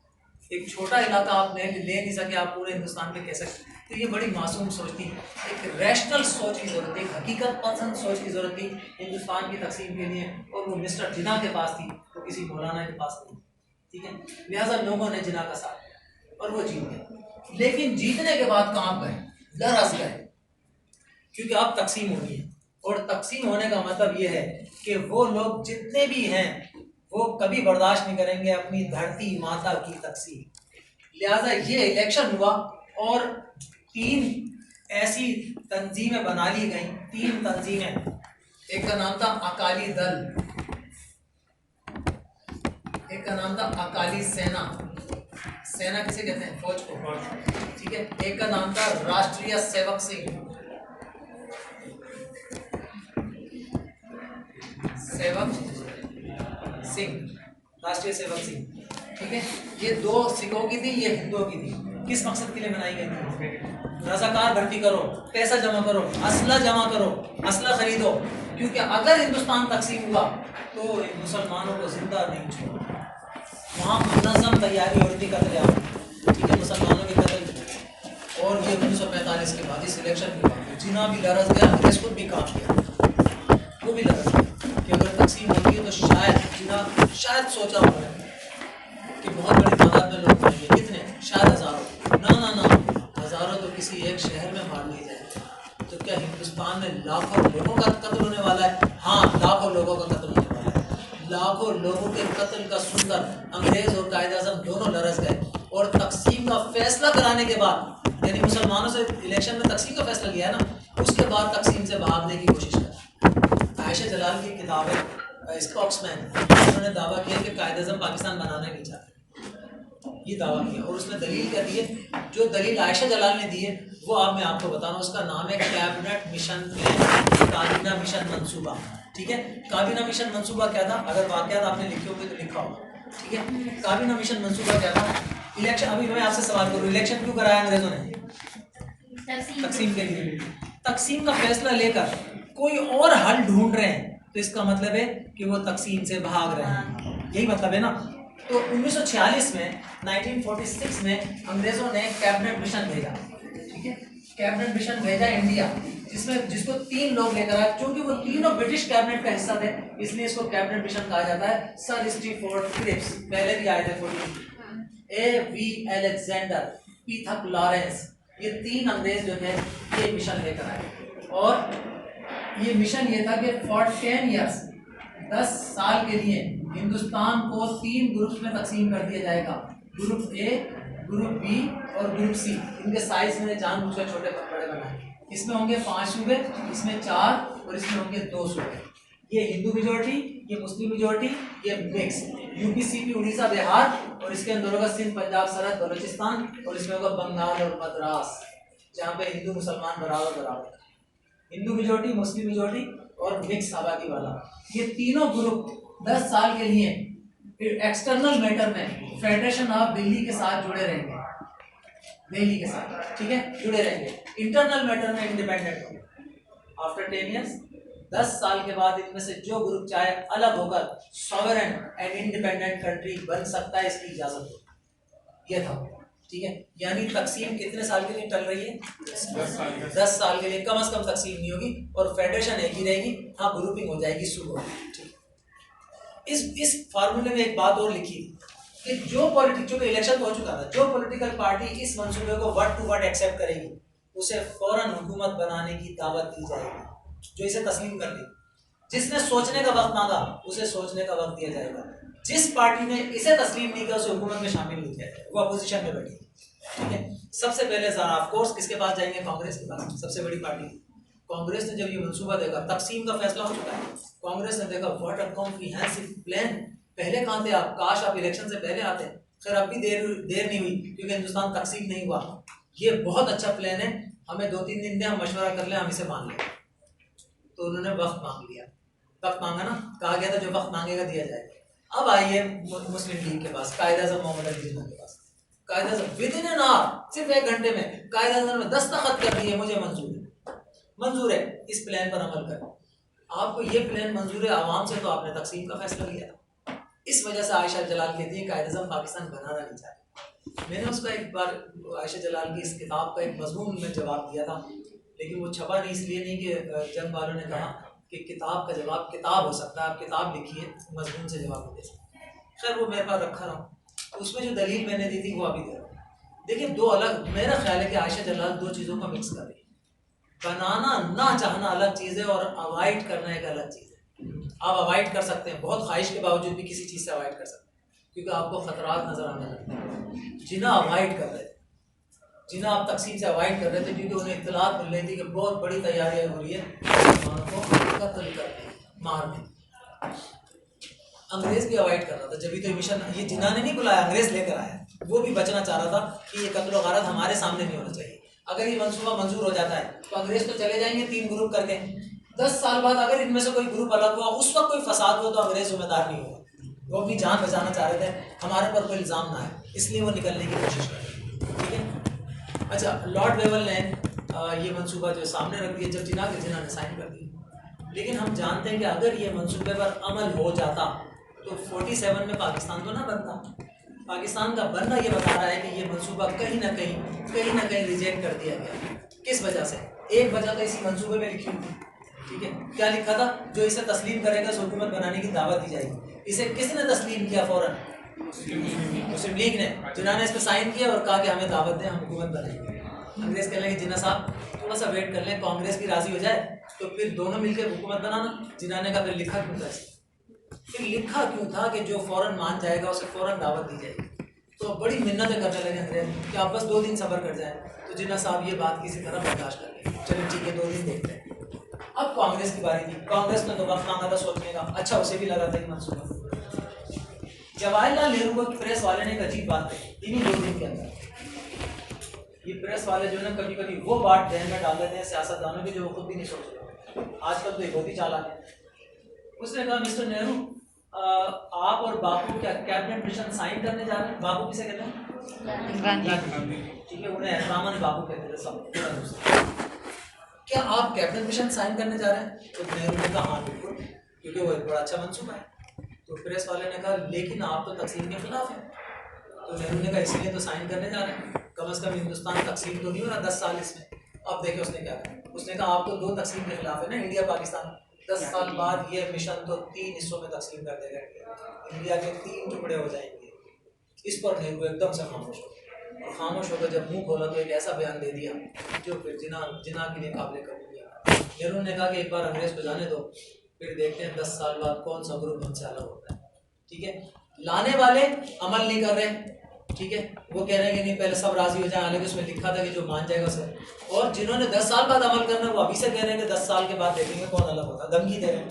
एक छोटा इलाका आप ले नहीं सके, आप पूरे हिंदुस्तान में कैसे? तो ये बड़ी मासूम सोच थी। एक रैशनल सोच की ज़रूरत थी, एक हकीकत पसंद सोच की ज़रूरत थी हिंदुस्तान की तकसीम के लिए, और वो मिस्टर जिन्ना के पास थी, वो किसी मौलाना के पास नहीं। ठीक है, लिहाजा लोगों ने जिन्ना का साथ दिया और वो जीत गए। लेकिन जीतने के बाद कहाँ गए? लरस गए, क्योंकि अब तकसीम होनी है। और तकसीम होने का मतलब ये है कि वो लोग जितने भी हैं वो कभी बर्दाश्त नहीं करेंगे अपनी धरती माता की तकसीम। लिहाजा ये इलेक्शन हुआ और 3 ऐसी तंजीमें बना ली गई, 3 तंजीमें। एक का नाम था अकाली दल, एक का नाम था अकाली सेना, सेना किसे कहते हैं? फौज को। ठीक है, एक का नाम था राष्ट्रीय सेवक सिंह, सेवक सिंह, राष्ट्रीय सेवक सिंह। ठीक है, ये 2 सिखों की थी, ये हिंदुओं की थी। किस मकसद के लिए बनाई गई थी? रज़ाकार भर्ती करो, पैसा जमा करो, असला जमा करो, असला खरीदो, क्योंकि अगर हिंदुस्तान तकसीम हुआ तो मुसलमानों को जिंदा नहीं छोड़ो। वहाँ मुनज़्ज़म तैयारी होती कत्ल, ठीक है, मुसलमानों के कत्ल। और ये 1945 के बाद, इस इलेक्शन के बाद जिन्ना भी लरस गया, अंग्रेज खुद भी काम किया, वो भी लरस गया कि अगर तकसीम होती है तो शायद सोचा उन्होंने कि बहुत बड़ी तादाद में लोग मरेंगे। कितने? शायद हज़ारों। ना, हज़ारों तो किसी एक शहर में मार लिए जाएंगे। तो क्या हिंदुस्तान में लाखों लोगों का कत्ल होने वाला है? हाँ, लाखों लोगों का कत्ल होने वाला है। लाखों लोगों के कत्ल का सुनकर अंग्रेज और कायद-ए-आज़म दोनों लरस गए। और तकसीम का फैसला कराने के बाद, यानी मुसलमानों से इलेक्शन में तकसीम का फैसला किया है ना, उसके बाद तकसीम से भागने की कोशिश करें। आयशा जलाल की किताब है स्पोक्समैन, उन्होंने दावा किया कि कायद-ए-आज़म पाकिस्तान बनाना नहीं चाहते, ये दावा किया। और उसने दलील क्या दी है? जो दलील आयशा जलाल ने दी है वो अब मैं आपको बता रहा हूँ। उसका नाम है कैबिनेट मिशन प्लान, काबीना मिशन मंसूबा। ठीक है, काबीना मिशन मंसूबा क्या था? अगर वाक़यात आपने लिखे होंगे तो लिखा होगा। ठीक है, काबीना मिशन मंसूबा क्या था? इलेक्शन, अभी मैं आपसे सवाल करूँ, इलेक्शन क्यों कराया अंग्रेजों ने? तकसीम के लिए। तकसीम का फैसला लेकर कोई और हल ढूंढ रहे हैं, तो इसका मतलब है कि वो तकसीम से भाग रहे हैं, यही मतलब है ना। तो 1946 में, 1946 में अंग्रेजों ने कैबिनेट मिशन भेजा। ठीक है, कैबिनेट मिशन भेजा इंडिया, जिसको 3 लोग लेकर आए। क्योंकि वो तीनों ब्रिटिश कैबिनेट का हिस्सा थे, इसलिए इसको कैबिनेट मिशन कहा जाता है। सर स्टीफोर्ड क्रिप्स पहले भी आए थे, A.V. अलेक्जेंडर, पीथक लॉरेंस, ये 3 अंग्रेज जो थे ये मिशन लेकर आए। और ये मिशन ये था कि फॉर 10 ईयर्स, 10 साल के लिए हिंदुस्तान को 3 ग्रुप्स में तकसीम कर दिया जाएगा। ग्रुप ए, ग्रुप बी और ग्रुप सी। इनके साइज मैंने जानबूझकर छोटे बड़े बनाए। इसमें होंगे 5 सूबे, इसमें 4 और इसमें होंगे 2 सूबे। ये हिंदू मेजॉरिटी, ये मुस्लिम मेजॉरिटी, ये mix. UP, CP, Orissa, Bihar, और इसके अंदर होगा सिंध, पंजाब, सरहद, बलूचिस्तान, और इसमें होगा बंगाल और मद्रास, जहाँ पे हिंदू मुसलमान बराबर। हिंदू मेजॉरिटी, मुस्लिम मेजॉरिटी और मिक्स आबादी वाला। ये तीनों ग्रुप 10 साल के लिए एक्सटर्नल मैटर में फेडरेशन ऑफ दिल्ली के साथ जुड़े रहेंगे, दिल्ली के साथ, ठीक है, जुड़े रहेंगे। इंटरनल मैटर में इंडिपेंडेंट होंगे। आफ्टर 10 ईयर्स 10 साल के बाद इनमें से जो ग्रुप चाहे अलग होकर सॉवरेन एंड इंडिपेंडेंट कंट्री बन सकता है, इसकी इजाजत हो। ये था, ठीक है। यानी तकसीम कितने साल के लिए टल रही है? 10 साल के लिए कम से कम तकसीम नहीं होगी और फेडरेशन एक ही रहेगी। हाँ, ग्रुपिंग हो जाएगी सुबह, ठीक है। इस फार्मूले में एक बात और लिखी कि जो पॉलिटिक्स, इलेक्शन तो हो चुका था, जो पॉलिटिकल पार्टी इस मंसूबे को वर्ड टू वर्ड एक्सेप्ट करेगी उसे फौरन हुकूमत बनाने की दावत दी जाएगी। जो इसे तस्लीम कर ली, जिसने सोचने का वक्त मांगा उसे सोचने का वक्त दिया जाएगा। जिस पार्टी ने इसे तस्लीम नहीं किया उसे हुकूमत में शामिल नहीं किया जाएगा, वो अपोजिशन में बैठी, ठीक है। सबसे पहले ज़रा ऑफ कोर्स किसके पास जाएंगे? कांग्रेस के पास, सबसे बड़ी पार्टी। कांग्रेस ने जब ये मंसूबा देखा, तकसीम का फैसला हो चुका है, कांग्रेस ने देखा व्हाट अ कॉम्प्रिहेंसिव प्लान। पहले कहाँ थे आप? काश आप इलेक्शन से पहले आते। खैर अब भी देर नहीं हुई क्योंकि हिंदुस्तान तकसीम नहीं हुआ। ये बहुत अच्छा प्लान है, हमें 2-3 दिन दें, हम मशवरा कर लें, हम इसे मान लें। तो उन्होंने वक्त मांग लिया, वक्त मांगा ना, कहा गया था जो वक्त मांगेगा दिया जाएगा। अब आइए मुस्लिम लीग के पास, कायद आज़म मोहम्मद अली जिन्ना के पास। कायद आज़म विद इन एन आवर, सिर्फ 1 घंटे में कायद आज़म ने दस्तखत कर दिए, मुझे मंजूर है इस प्लान पर अमल करें। आपको ये प्लान मंजूर है आवाम से, तो आपने तकसीम का फैसला लिया। इस वजह से आयशा जलाल कहती है कायद आज़म पाकिस्तान बनाना नहीं चाहती। मैंने उसका एक बार आयशा जलाल की इस किताब का एक मजमून में जवाब दिया था, लेकिन वो छपा नहीं, इसलिए नहीं कि जंग वालों ने कहा कि किताब का जवाब किताब हो सकता है, आप किताब लिखिए, मजमून से जवाब नहीं दे सकते। खैर वो मेरे पास रखा रहा, उसमें जो दलील मैंने दी थी वो अभी दे रहा हूँ। देखिए, दो अलग, मेरा ख्याल है कि आयशा जलाल 2 चीज़ों को मिक्स कर रही है। बनाना ना चाहना अलग चीज़ है और अवॉइड करना एक अलग चीज़ है। आप अवॉइड कर सकते हैं, बहुत ख्वाहिश के बावजूद भी किसी चीज़ से अवॉइड कर सकते हैं क्योंकि आपको खतरात नजर आने लगते हैं। जिना अवॉइड कर रहे थे, जिना आप तकसीम से अवॉइड कर रहे थे क्योंकि उन्हें इत्तलात मिल रही थी कि बहुत बड़ी तैयारियां हो रही है मुसलमानों को कत्ल करने, मारने। अंग्रेज भी अवॉइड कर रहा था, जब भी तो मिशन, ये जिना ने नहीं बुलाया, अंग्रेज लेकर आया। वो भी बचना चाह रहा था कि ये कत्ल गारत हमारे सामने नहीं होना चाहिए। अगर ये मंसूबा मंजूर हो जाता है तो अंग्रेज तो चले जाएंगे 3 ग्रुप करके। 10 साल बाद अगर इनमें से कोई ग्रुप अलग हुआ, उस वक्त कोई फसाद हुआ, तो अंग्रेज जिम्मेदार नहीं हुआ। वो अपनी जान बचाना चाह रहे थे, हमारे पर कोई इल्ज़ाम ना आए, इसलिए वो निकलने की कोशिश कर रहे थे, ठीक है। अच्छा, लॉर्ड वेवल ने ये मंसूबा जो सामने रख दिया, जब जिना ने साइन कर दिया। लेकिन हम जानते हैं कि अगर ये मंसूबे पर अमल हो जाता तो 47 में पाकिस्तान तो ना बनता। पाकिस्तान का बनना ये बता रहा है कि ये मंसूबा कहीं ना कहीं रिजेक्ट कर दिया गया। किस वजह से? एक वजह तो इसी मंसूबे में लिखी हुई, ठीक है। क्या लिखा था? जो इसे तस्लीम करेगा उसे हुकूमत बनाने की दावत दी जाएगी। इसे किसने तस्लीम किया? फौरन मुस्लिम लीग ने, जिन्होंने इस पर साइन किया और कहा कि हमें दावत दें, हम हुकूमत बनाएंगे। अंग्रेज कह लेंगे जिन्ना साहब थोड़ा सा वेट कर लें, कांग्रेस भी राजी हो जाए तो फिर दोनों मिलकर हुकूमत बनाना। जिन्होंने कहा फिर लिखा क्यों था? फिर लिखा क्यों था कि जो फौरन मान जाएगा उसे फौरन दावत दी जाएगी। तो बड़ी मिन्नतें करने लगे अंग्रेज कि आप बस 2 दिन सब्र कर जाएं। तो जिन्ना साहब ये बात किसी तरह बर्दाश्त कर लेंगे, चलो ठीक है 2 दिन देखते हैं। अब कांग्रेस की बारी थी, कांग्रेस ने तो वक्त मांगा था सोचने का। अच्छा, उसे भी लगा था ये मंसूबा। जवाहरलाल नेहरू को प्रेस वाले ने एक अजीब बात कही इन्हीं 2 दिन के अंदर। ये प्रेस वाले जो है ना, कभी कभी वो बात ध्यान में डाल देते हैं सियासतदानों की जो वो खुद भी नहीं सोच रहे। आजकल तो ये बहुत ही चालाक है। उसने कहा मिस्टर नेहरू, आप और बापू क्या कैबिनेट मिशन साइन करने जा रहे हैं? बापू किसे कहते हैं? गांधी, ठीक है। उन्हें एहतरामन बापू कहते थे सब। क्या आप कैबिनेट मिशन साइन करने जा रहे हैं? तो नेहरू ने कहा हाँ बिल्कुल, क्योंकि वो एक बड़ा अच्छा मंसूबा है। तो प्रेस वाले ने कहा लेकिन आप तो तकसीम के खिलाफ हैं। तो नेहरू ने कहा इसलिए तो साइन करने जा रहे हैं, कम अज़ कम हिंदुस्तान तकसीम तो नहीं हो रहा 10 साल इसमें। अब देखिए उसने क्या कहा, उसने कहा आप तो 2 तकसीम के खिलाफ है ना, इंडिया पाकिस्तान। 10 साल बाद ये मिशन तो 3 हिस्सों में तकसीम कर देगा, इंडिया के 3 टुकड़े हो जाएंगे। इस पर नेहरू एकदम से खामोश हो गया, और खामोश होकर जब मुंह खोला तो एक ऐसा बयान दे दिया जो फिर जिना के लिए काबिल कबूल किया। नेहरू ने कहा कि एक बार अंग्रेज को जाने दो, फिर देखते हैं 10 साल बाद कौन सा ग्रुप हमसे अलग होता है, ठीक है। लाने वाले अमल नहीं कर रहे, ठीक है, वो कह रहे हैं कि नहीं पहले सब राजी हो जाए, हालांकि उसमें लिखा था कि जो मान जाएगा उसे। और जिन्होंने 10 साल बाद अमल करना है वो अभी से कह रहे हैं कि 10 साल के बाद देखेंगे कौन अलग होता है, धमकी दे रहे हैं।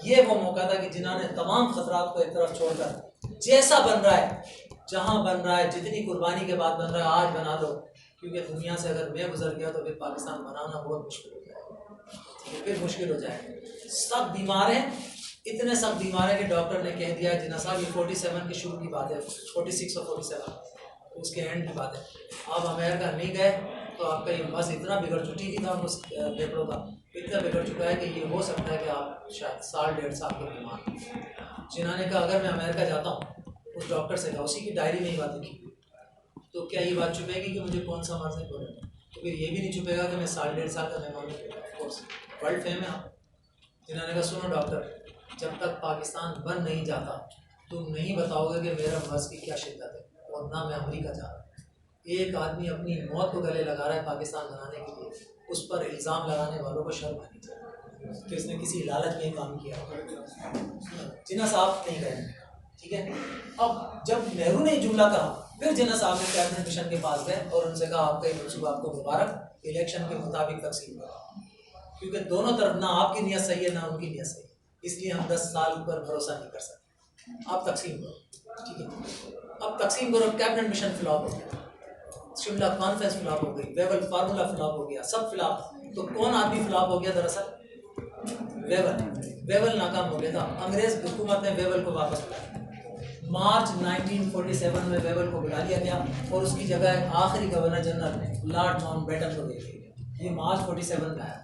ये वो मौका था कि जिन्होंने तमाम खतरात को एक तरफ छोड़कर जैसा बन रहा है, जहाँ बन रहा है, जितनी कुर्बानी के बाद बन रहा है, आज बना दो, क्योंकि दुनिया से अगर मैं गुजर गया तो फिर पाकिस्तान बनाना बहुत मुश्किल हो जाएगा, फिर मुश्किल हो जाएगा। सब बीमार हैं, इतने सब बीमार हैं कि डॉक्टर ने कह दिया जिन्ना साहब ये 47 के शुरू की बात है, 46 और 47 उसके एंड की बात है। आप अमेरिका नहीं गए तो आपका ये बस इतना बिगड़ चुकी थी था उस फेफड़ों का इतना बिगड़ चुका है कि ये हो सकता है कि आप शायद साल 1.5 साल के बीमार। जिन्होंने कहा अगर मैं अमेरिका जाता हूँ, उस डॉक्टर से कहा, उसी की डायरी में ही बात लिखी, तो क्या ये बात छुपेगी कि मुझे कौन सा मर्ज है कोरोना? तो फिर ये भी नहीं छुपेगा कि मैं साल 1.5 साल का मेहमान हूँ। ऑफकोर्स वर्ल्ड फेम है आप। जिन्होंने कहा सुनो डॉक्टर, जब तक पाकिस्तान बन नहीं जाता तुम नहीं बताओगे कि मेरा मर्ज की क्या शिद्दत है, और ना मैं अमेरिका जा रहा। एक आदमी अपनी मौत को गले लगा रहा है पाकिस्तान बनाने के लिए, उस पर इल्ज़ाम लगाने वालों को शर्म आनी चाहिए कि उसने किसी लालच में काम किया। जिन्ना साहब नहीं कहें, ठीक है। अब जब नेहरू ने जुमला कहा, फिर जिन्ना साहब ने कैबिनेट मिशन के पास गए और उनसे कहा आपका ये मनसूबा आपको मुबारक, इलेक्शन के मुताबिक तकसीम करो, क्योंकि दोनों तरफ ना आपकी नीयत सही है ना उनकी नीयत सही है, इसलिए हम 10 साल पर भरोसा नहीं कर सकते। आप तकसीम करो, ठीक है। अब तकसीम करो, कैबिनेट मिशन फ्लॉप हो गया, शिमला कॉन्फ्रेंस फ्लॉप हो गई, वेवल फार्मूला फ्लॉप हो गया, सब फ्लॉप। तो कौन आदमी फ्लॉप हो गया? दरअसल वेवल नाकाम हो गया था। अंग्रेज हुकूमत ने वेवल को वापस बुलाया। मार्च 1947 में वेवल को बुला लिया गया और उसकी जगह आखिरी गवर्नर जनरल लॉर्ड माउंटबेटन को दे दिया गया। ये मार्च 47 में आया।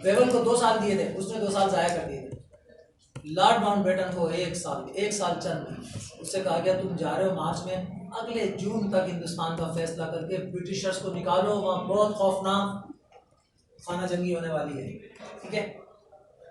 वेवल को 2 साल दिए थे, उसने 2 साल ज़ाया कर दिए थे। लॉर्ड माउंटबेटन को 1 साल चंद नहीं। उससे कहा गया तुम जा रहे हो मार्च में, अगले जून तक हिंदुस्तान का फैसला करके ब्रिटिशर्स को निकालो, वहाँ बहुत खौफनाक खाना जंगी होने वाली है, ठीक है।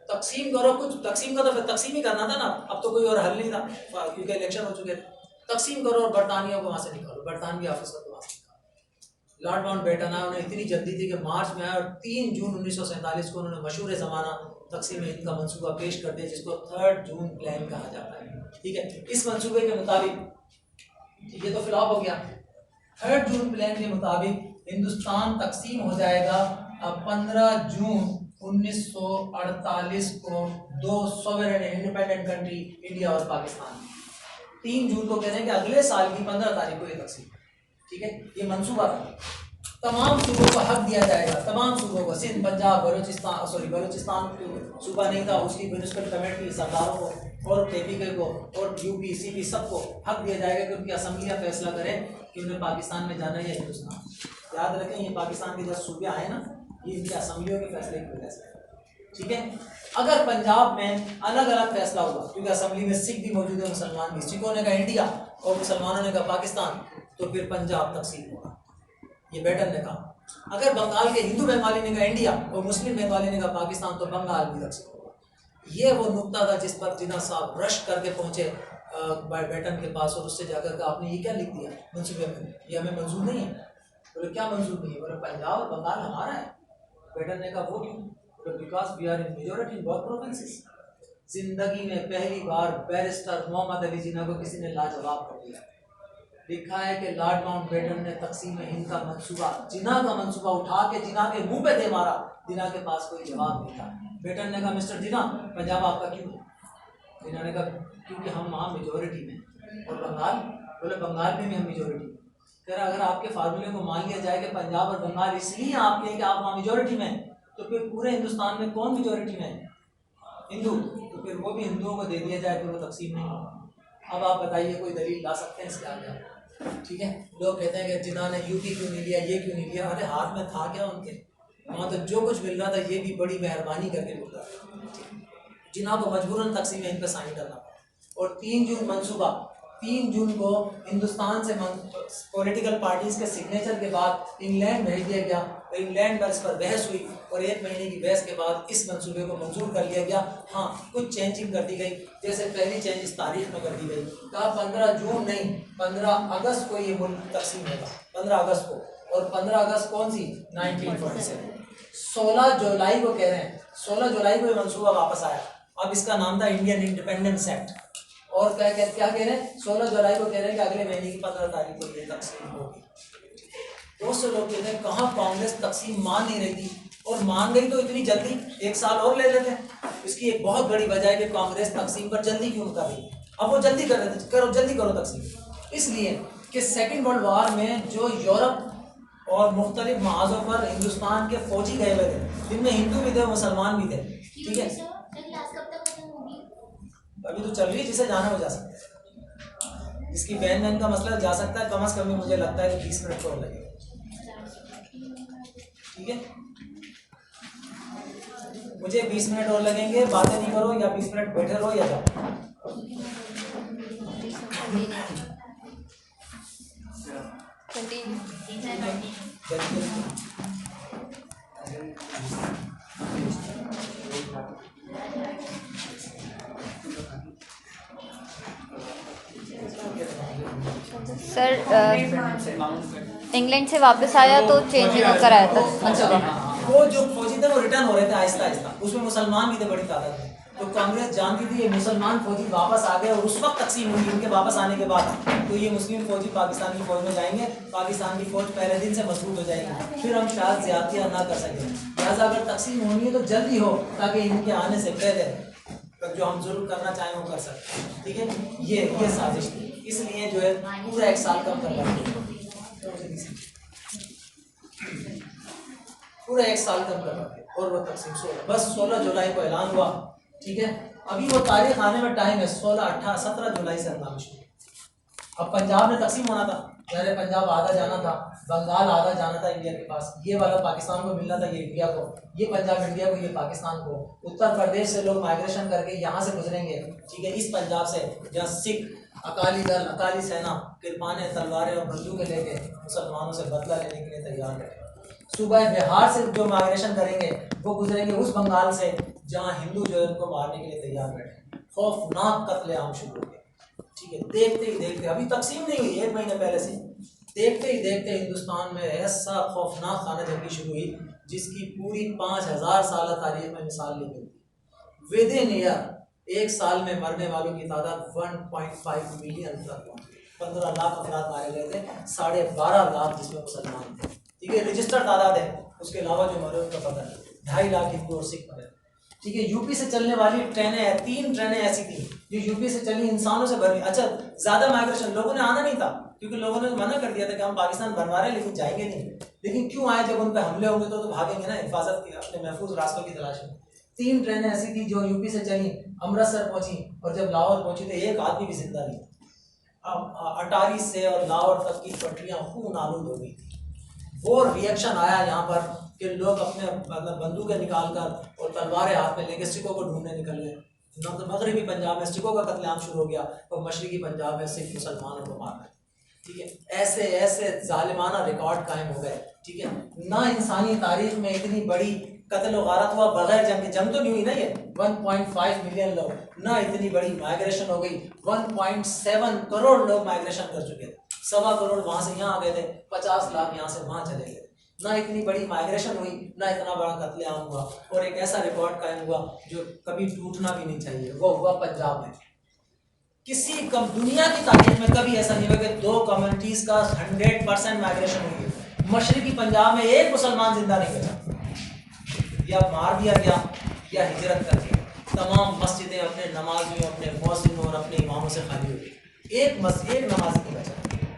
तकसीम करो, कुछ तकसीम का तो फिर तकसीम ही करना था ना, अब तो कोई और हल नहीं था क्योंकि इलेक्शन हो चुके थे। तकसीम करो और बरतानिया को वहाँ से निकालो, बरतानवी ऑफिसर को वहाँ से निकालो। लॉर्ड माउंटबेटन आया, उन्हें इतनी जल्दी थी कि मार्च में आया और 3 जून 1947 को उन्होंने मशहूर ज़माना तकसीम हिंद का मनसूबा पेश कर दिया, जिसको 3rd जून प्लान कहा जाता है, ठीक है। इस मनसूबे के मुताबिक ये तो फ्लॉप हो गया। 3rd जून प्लान के मुताबिक हिंदुस्तान तकसीम हो जाएगा 15 जून 1948 को 2 सॉवरेन इंडिपेंडेंट कंट्री, इंडिया और पाकिस्तान। 3 जून को कह रहे हैं कि अगले साल की 15 तारीख को ये तकसीम, ठीक है। ये मंसूबा तमाम सूबों को हक दिया जाएगा, तमाम सूबों को, सिंध, पंजाब, बलूचिस्तान सूबा नहीं था, उसकी म्यूनिसिपल कमेटी सरदारों को और KPK को और UP CP सबको हक दिया जाएगा कि उनकी असम्बलियाँ फैसला करें कि उन्हें पाकिस्तान में जाना है या हिंदुस्तान। याद रखें ये पाकिस्तान के 10 सूबे आए ना, ये इनकी असम्बलियों के फैसले की वजह से, ठीक है। अगर पंजाब में अलग अलग फैसला हुआ, क्योंकि असम्बली में सिख भी मौजूद है, मुसलमान भी, सिखों ने कहा इंडिया और मुसलमानों ने कहा पाकिस्तान, तो फिर पंजाब तकसीम होगा, ये बेटन ने कहा। अगर बंगाल के हिंदू बंगाली ने कहा इंडिया और मुस्लिम बंगाली ने कहा पाकिस्तान, तो बंगाल भी तकसीम होगा। ये वो नुक्ता था जिस पर जिन्ना साहब रश करके पहुंचे बेटन के पास और उससे जाकर कहा आपने ये क्या लिख दिया मनसूबे में, ये हमें मंजूर नहीं है। बोले क्या मंजूर नहीं है? बोले पंजाब और बंगाल हमारा है। बेटन ने कहा वो क्यों? बोले because we are in majority in both provinces. जिंदगी में पहली बार बैरिस्टर मोहम्मद अली जिन्ना को किसी ने लाजवाब कर दिया। लिखा है कि लॉर्ड माउंटबेटन ने तकसीम हिंद का मंसूबा, जिन्ना का मंसूबा उठा के जिन्ना के मुंह पे दे मारा। जिन्ना के पास कोई जवाब नहीं था। बेटन ने कहा मिस्टर जिन्ना पंजाब आपका क्यों? जिन्ना ने कहा क्योंकि हम वहाँ मेजोरिटी में। और बंगाल? बोले बंगाल में भी हम मेजोरिटी में। कह रहा अगर आपके फार्मूले को मान लिया जाए कि पंजाब और बंगाल इसलिए आपके हैं कि आप वहाँ मेजोरिटी में, तो फिर पूरे हिंदुस्तान में कौन मेजोरिटी में है? हिंदू। तो फिर वो भी हिंदुओं को दे दिया जाए, फिर वो तकसीम नहीं होगा। अब आप बताइए कोई दलील ला सकते हैं इसके आगे? ठीक है। लोग कहते हैं कि जिन्होंने यूपी क्यों नहीं लिया, ये क्यों नहीं लिया? अरे हाथ में था क्या उनके? वहाँ तो जो कुछ मिल रहा था ये भी बड़ी मेहरबानी करके मिल रहा था। जिन्हों को मजबूरन तकसीम हिंद पर साइन करना पड़ा। और 3 जून मंसूबा, 3 जून को हिंदुस्तान से पॉलिटिकल पार्टीज के सिग्नेचर के बाद इंग्लैंड भेज दिया गया। और इंग्लैंड में इस पर बहस हुई और 1 महीने की बहस के बाद इस मंसूबे को मंजूर कर लिया गया। हाँ, कुछ चेंजिंग कर दी गई। जैसे पहली चेंज इस तारीख में कर दी गई, कहा 15 जून नहीं 15 अगस्त को ये मुल्क तकसीम होगा, 15 अगस्त को। और 15 अगस्त कौन सी? 1947। 16 जुलाई को कह रहे हैं, 16 जुलाई को ये मंसूबा वापस आया। अब इसका नाम था इंडियन इंडिपेंडेंस एक्ट। और क्या कह रहे हैं? 16 जुलाई को कह रहे हैं कि अगले महीने की 15 तारीख को ये तकसीम होगी। बहुत से लोग कहते हैं कहाँ कांग्रेस तकसीम मान नहीं रही थी, और मान गई तो इतनी जल्दी 1 साल और ले लेते हैं। इसकी एक बहुत बड़ी वजह है कि कांग्रेस तकसीम पर जल्दी क्यों कर रही। अब वो जल्दी कर रहे थे, करो जल्दी करो तकसीम, इसलिए कि 2nd वर्ल्ड वॉर में जो यूरोप और मुख्तलिफ महाजों पर हिंदुस्तान के फौजी गए हुए थे, जिनमें हिंदू भी थे मुसलमान भी थे, ठीक है। अभी तो चल रही है, जिसे जाना हो जा सकता है। इसकी बैन का मसला जा सकता है, कम से कम मुझे लगता है कि 20 मिनट तो लगेगा, ठीक है। मुझे 20 मिनट और लगेंगे, बातें नहीं करो, या 20 मिनट बैठे रहो या जाओ। सर इंग्लैंड से वापस आया तो चेंज कराया था मंसूरी। वो जो फौजी थे वो रिटर्न हो रहे थे आहिस्ता आहिस्ता, उसमें मुसलमान भी थे बड़ी तादाद में। तो कांग्रेस जानती थी ये मुसलमान फौजी वापस आ गए, और उस वक्त तकसीम हुई इनके वापस आने के बाद, तो ये मुस्लिम फौजी पाकिस्तान की फौज में जाएंगे, पाकिस्तान की फौज पहले दिन से मजबूत हो जाएगी, फिर हम शायद ज्यादतियाँ ना कर सकें। लिहाजा अगर तकसीम होनी है तो जल्दी हो, ताकि इनके आने से पहले तक जो हम जुल्म करना चाहें वो कर सकते। ठीक है, ये साजिश थी, इसलिए जो है पूरा 1 साल कम कर रहा पूरा 1 साल कम कर रहा है। और वो तकसीम 16 जुलाई को ऐलान हुआ। ठीक है, अभी वो तारीख आने में टाइम है, 17 जुलाई से ऐलान शुरू। अब पंजाब में तकसीम होना था, पहले पंजाब आधा जाना था, बंगाल आधा जाना था इंडिया के पास, ये वाला पाकिस्तान को मिलना था, ये इंडिया को, ये पंजाब इंडिया को, ये पाकिस्तान को। उत्तर प्रदेश से लोग माइग्रेशन करके यहाँ से गुजरेंगे, ठीक है, इस पंजाब से, जहाँ सिख अकाली दल, अकाली सेना किरपाने, तलवारें और बंदूकें लेके मुसलमानों से बदला लेने के लिए तैयार है। सुबह बिहार से जो माइग्रेशन करेंगे वो गुजरेंगे उस बंगाल से जहाँ हिंदू जो है उनको मारने के लिए तैयार बैठे। खौफनाक कत्लेआम शुरू हो गए। ठीक है, देखते ही देखते, अभी तकसीम नहीं हुई, 1 महीने पहले से, देखते ही देखते हिंदुस्तान में ऐसा खौफनाक खानाजंगी शुरू हुई जिसकी पूरी 5000 साल तारीख में मिसाल नहीं मिलती। विद इन ईयर 1 साल में मरने वालों की तादाद 1.5 मिलियन तक पहुंची। 15 लाख अफराद मारे गए थे, 12.5 लाख जिसमें मुसलमान थे। ठीक है, रजिस्टर्ड तादाद है, उसके अलावा जो मरे उनका पता नहीं। 2.5 लाख हिंदू और सिख मरे। ठीक है, यूपी से चलने वाली ट्रेनें हैं, 3 ट्रेनें ऐसी थी जो यूपी से चली, इंसानों से भरी। अच्छा, ज्यादा माइग्रेशन, लोगों ने आना नहीं था क्योंकि लोगों ने मना कर दिया था कि हम पाकिस्तान बनवा रहे हैं लेकिन जाएंगे नहीं। लेकिन क्यों आए, जब उन पर हमले होंगे तो भागेंगे ना, हिफाजत की, अपने महफूज रास्तों की तलाश में। 3 ट्रेनें ऐसी थी जो यूपी से चली, अमृतसर पहुंची, और जब लाहौर पहुंची तो एक आदमी भी जिंदा नहीं। अटारी से और लाहौर तक की पटरियां खून आलूद हो गई थी। वो रिएक्शन आया यहाँ पर कि लोग अपने मतलब बंदूकें निकाल कर और तलवारें हाथ में लेके सिखों को ढूंढने निकल गए। मगरबी पंजाब में सिखों का कत्लेआम शुरू हो गया और मशरकी पंजाब में सिख मुसलमानों को मार गए। ठीक है, ऐसे ऐसे जालिमाना रिकॉर्ड कायम हो गए। ठीक है, ना इंसानी तारीख में इतनी बड़ी कत्ल गारत हुआ बगैर जंग, जंग तो नहीं हुई ना, ये 1.5 मिलियन लोग, ना इतनी बड़ी माइग्रेशन हो गई। 1.7 करोड़ लोग माइग्रेशन कर चुके थे, 1.25 करोड़ वहां से यहाँ आ गए थे, 50 लाख यहाँ से वहां चले गए। ना इतनी बड़ी माइग्रेशन हुई, ना इतना बड़ा कत्लेआम हुआ, और एक ऐसा रिकॉर्ड कायम हुआ जो कभी टूटना भी नहीं चाहिए, वो हुआ पंजाब में। किसी दुनिया की तारीख में कभी ऐसा नहीं हुआ कि 2 कम्युनिटीज का 100% माइग्रेशन हुई है। मशरकी पंजाब में एक मुसलमान जिंदा नहीं बचा, या मार दिया गया या हिजरत कर दिया। तमाम मस्जिदें अपने नमाजियों, अपने मौसिनों और अपने इमामों से खाली हो गई, एक नमाज नहीं बचा।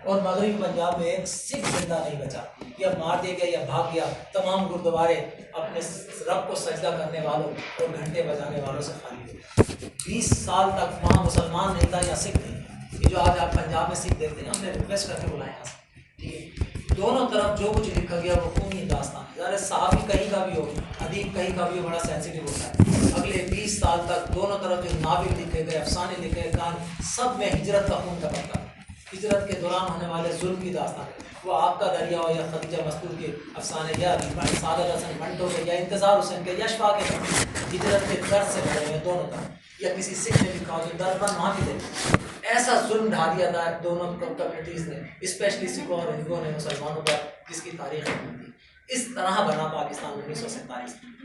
और मगरबी पंजाब में एक सिख जिंदा नहीं बचा, या मार दिया गया या भाग गया। तमाम गुरुद्वारे अपने रब को सजदा करने वालों और घंटे बजाने वालों से खाली हुए। 20 साल तक वहाँ मुसलमान नहीं था या सिख नहीं। ये जो आज आप पंजाब में सिख देखते हैं, हमने रिक्वेस्ट करके बुलाए यहाँ से। ठीक है, दोनों तरफ जो कुछ लिखा गया वो खूनी दास्तान है। अरे सहाबी कहीं का भी हो, अदीब कहीं का भी हो, बड़ा सेंसिटिव होता है। अगले 20 साल तक दोनों तरफ जो नाविल लिखे गए, अफसाने लिखे गए, कहानी, सब में हिजरत का खून टपकता है। हिजरत के दौरान होने वाले जुल्म की दास्तान, वो आपका दरिया हो या खदीजा मस्तूर के अफसाने, या सादर हसन मंटो के, या इंतजार हुसैन के, या शफा के, हिजरत के दर्द से भरे हुए दोनों तरफ। या किसी सिख ने लिखा हो तो दर्दमंद वहाँ भी थे। ऐसा जुल्म ढा दिया था दोनों कम्युनिटीज़ ने, स्पेशली सिखों और हिंदुओं ने मुसलमानों पर, जिसकी तारीख नहीं थी। इस तरह बना पाकिस्तान 1947 में।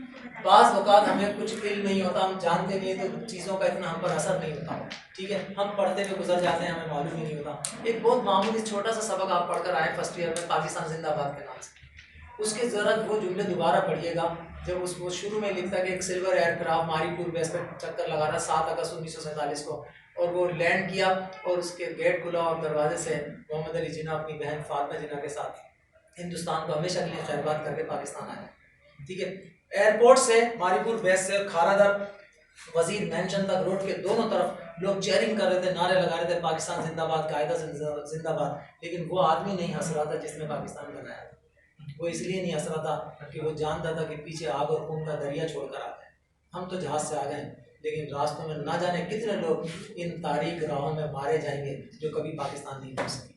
बाज़ औक़ात हमें कुछ इल्म नहीं होता, हम जानते नहीं तो चीज़ों का इतना हम पर असर नहीं होता। ठीक है, हम पढ़ते हुए गुजर जाते हैं, हमें मालूम ही नहीं होता। एक बहुत मामूली छोटा सा सबक आप पढ़कर आए फर्स्ट ईयर में, पाकिस्तान जिंदाबाद के नाम से, उसके ज़रा वो जुमले दोबारा पढ़िएगा। जब उसको शुरू में लिखता है कि एक सिल्वर एयरक्राफ्ट मारीपुर बेस पर चक्कर लगा रहा 7 अगस्त 1947 को, और वो लैंड किया और उसके गेट खुला और दरवाजे से मोहम्मद अली जिन्ना अपनी बहन फातिमा जिन्ना के साथ हिंदुस्तान को हमेशा के लिए खैरबाद करके पाकिस्तान आया। ठीक है, एयरपोर्ट से, मारीपुर बेस से खारादर वजीर मैंशन तक रोड के दोनों तरफ लोग चेयरिंग कर रहे थे, नारे लगा रहे थे, पाकिस्तान जिंदाबाद, कायदा जिंदाबाद। लेकिन वो आदमी नहीं हंस रहा था जिसने पाकिस्तान बनाया था। वो इसलिए नहीं हंस रहा था कि वो जानता था कि पीछे आग और खून का दरिया छोड़कर आता है। हम तो जहाज़ से आ गए, लेकिन रास्तों में ना जाने कितने लोग इन तारीख राहों में मारे जाएंगे जो कभी पाकिस्तान नहीं पहुँच सके।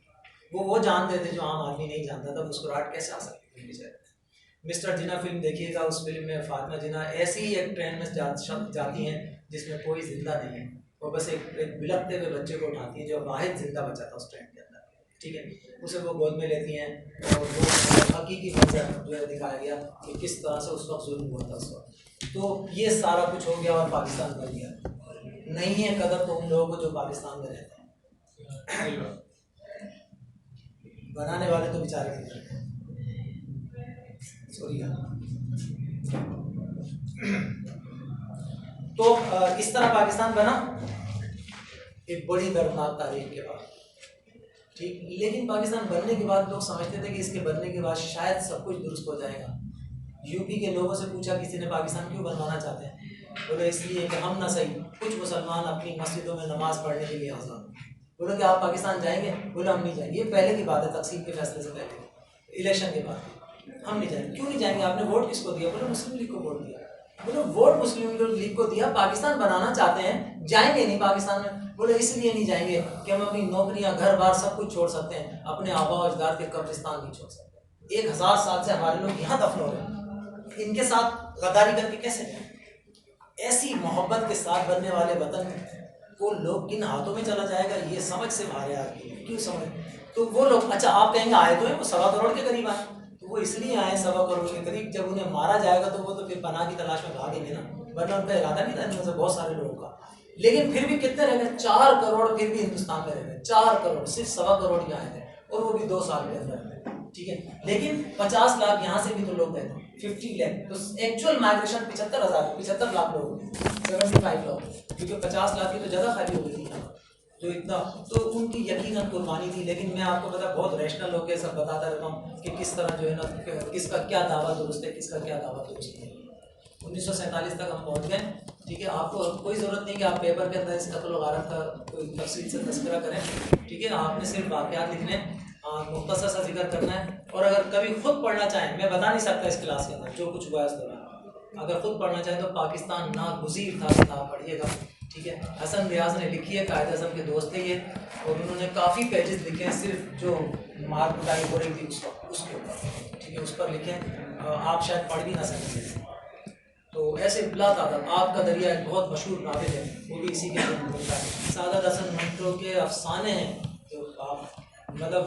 वो जानते थे जो आम आदमी नहीं जानता था, मुस्कुराहट कैसे आ सकती थी बेचारे। मिस्टर जिन्ना फिल्म देखिएगा, उस फिल्म में फातिमा जिन्ना ऐसी ही एक ट्रेन में जाती हैं जिसमें कोई जिंदा नहीं है, वो बस एक बिलखते हुए बच्चे को उठाती हैं जो वाहिद जिंदा बचा था उस ट्रेन के अंदर, ठीक है। उसे वो गोद में लेती हैं और वो हकीकी मंजर जो है दिखाया गया कि किस तरह से उस वक्त जुल्म हुआ था उस वक्त। तो ये सारा कुछ हो गया और पाकिस्तान बन गया। नहीं है कदर तो उन लोगों को जो पाकिस्तान में रहते हैं, बनाने वाले तो बेचारे नहीं करते। तो इस तरह पाकिस्तान बना एक बड़ी दर्दनाक तारीख के बाद, ठीक। लेकिन पाकिस्तान बनने के बाद लोग समझते थे कि इसके बनने के बाद शायद सब कुछ दुरुस्त हो जाएगा। यूपी के लोगों से पूछा किसी ने पाकिस्तान क्यों बनवाना चाहते हैं, बोले इसलिए कि हम ना सही कुछ मुसलमान अपनी मस्जिदों में नमाज पढ़ने के लिए आज़ाद। बोले कि आप पाकिस्तान जाएंगे, बोले हम नहीं जाएंगे। ये पहले की बात है, तकसीम के फैसले से पहले, इलेक्शन के बाद, हम नहीं जाएंगे। क्यों नहीं जाएंगे, आपने वोट किसको दिया, बोले मुस्लिम लीग को वोट दिया। बोले वोट मुस्लिम लीग को दिया, पाकिस्तान बनाना चाहते हैं, जाएंगे नहीं पाकिस्तान में। बोले इसलिए नहीं जाएंगे कि हम अपनी नौकरियां घर बार सब कुछ छोड़ सकते हैं, अपने आबा अजदाद के कब्रिस्तान नहीं छोड़ सकते। 1000 साल से हमारे लोग यहाँ दफन हो रहे हैं, इनके साथ गद्दारी करके कैसे ऐसी मोहब्बत के साथ बनने वाले वतन वो लोग किन हाथों में चला जाएगा, ये समझ से बाहर है आदमी, क्यों समझ। तो वो लोग, अच्छा आप कहेंगे आए तो है, वो 1.25 करोड़ के करीब आए, तो वो इसलिए आए 1.25 करोड़ के करीब। जब उन्हें मारा जाएगा तो वो तो फिर पनाह की तलाश में भागेंगे ना, वरना उनका इरादा नहीं था इनमें से बहुत सारे लोगों का। लेकिन फिर भी कितने रह गए, 4 करोड़ फिर भी हिंदुस्तान में रह गए, 4 करोड़, सिर्फ 1.25 करोड़ ही आए थे, और वो भी 2 साल के अंदर, ठीक है। लेकिन 50 लाख यहाँ से भी तो लोग गए थे, 50 लाख, तो एक्चुअल माइग्रेशन 75 लाख लोग, 75 लाख, क्योंकि 50 लाख की तो जगह खाली हो गई थी जो इतना, तो उनकी यकीनन कुर्बानी थी। लेकिन मैं आपको पता बहुत रैशनल होकर सब बताता रहता हूँ कि किस तरह जो है ना, किसका क्या दावा दुरुस्त है, किसका क्या दावा दुरुस्त है। 1947 तक हम पहुँच गए, ठीक है। आपको कोई ज़रूरत नहीं कि आप पेपर के अंदर इस कत्ल व गारत का कोई तफसील से तस्करा करें, ठीक है। आपने सिर्फ वाक़यात लिखने, मुख्तसर सा जिक्र करना है। और अगर कभी खुद पढ़ना चाहें, मैं बता नहीं सकता इस क्लास के अंदर जो कुछ हुआ है उस दौरान, अगर खुद पढ़ना चाहें तो पाकिस्तान नागुज़ीर था किताब पढ़िएगा, ठीक है। हसन रियाज ने लिखी है, कायद आज़म के दोस्त थे ये, और उन्होंने काफ़ी पेजेस लिखे हैं सिर्फ जो मार कुटाई हो रही थी उस वक्त उसके ऊपर, ठीक है, उस पर लिखे हैं। आप शायद पढ़ भी ना सकें। तो ऐसे बिला तादाद आपका दरिया एक बहुत मशहूर नावल है, वो भी इसी के अंदर मिलता है। सादत हसन मंटो के अफसाने हैं, तो आप मतलब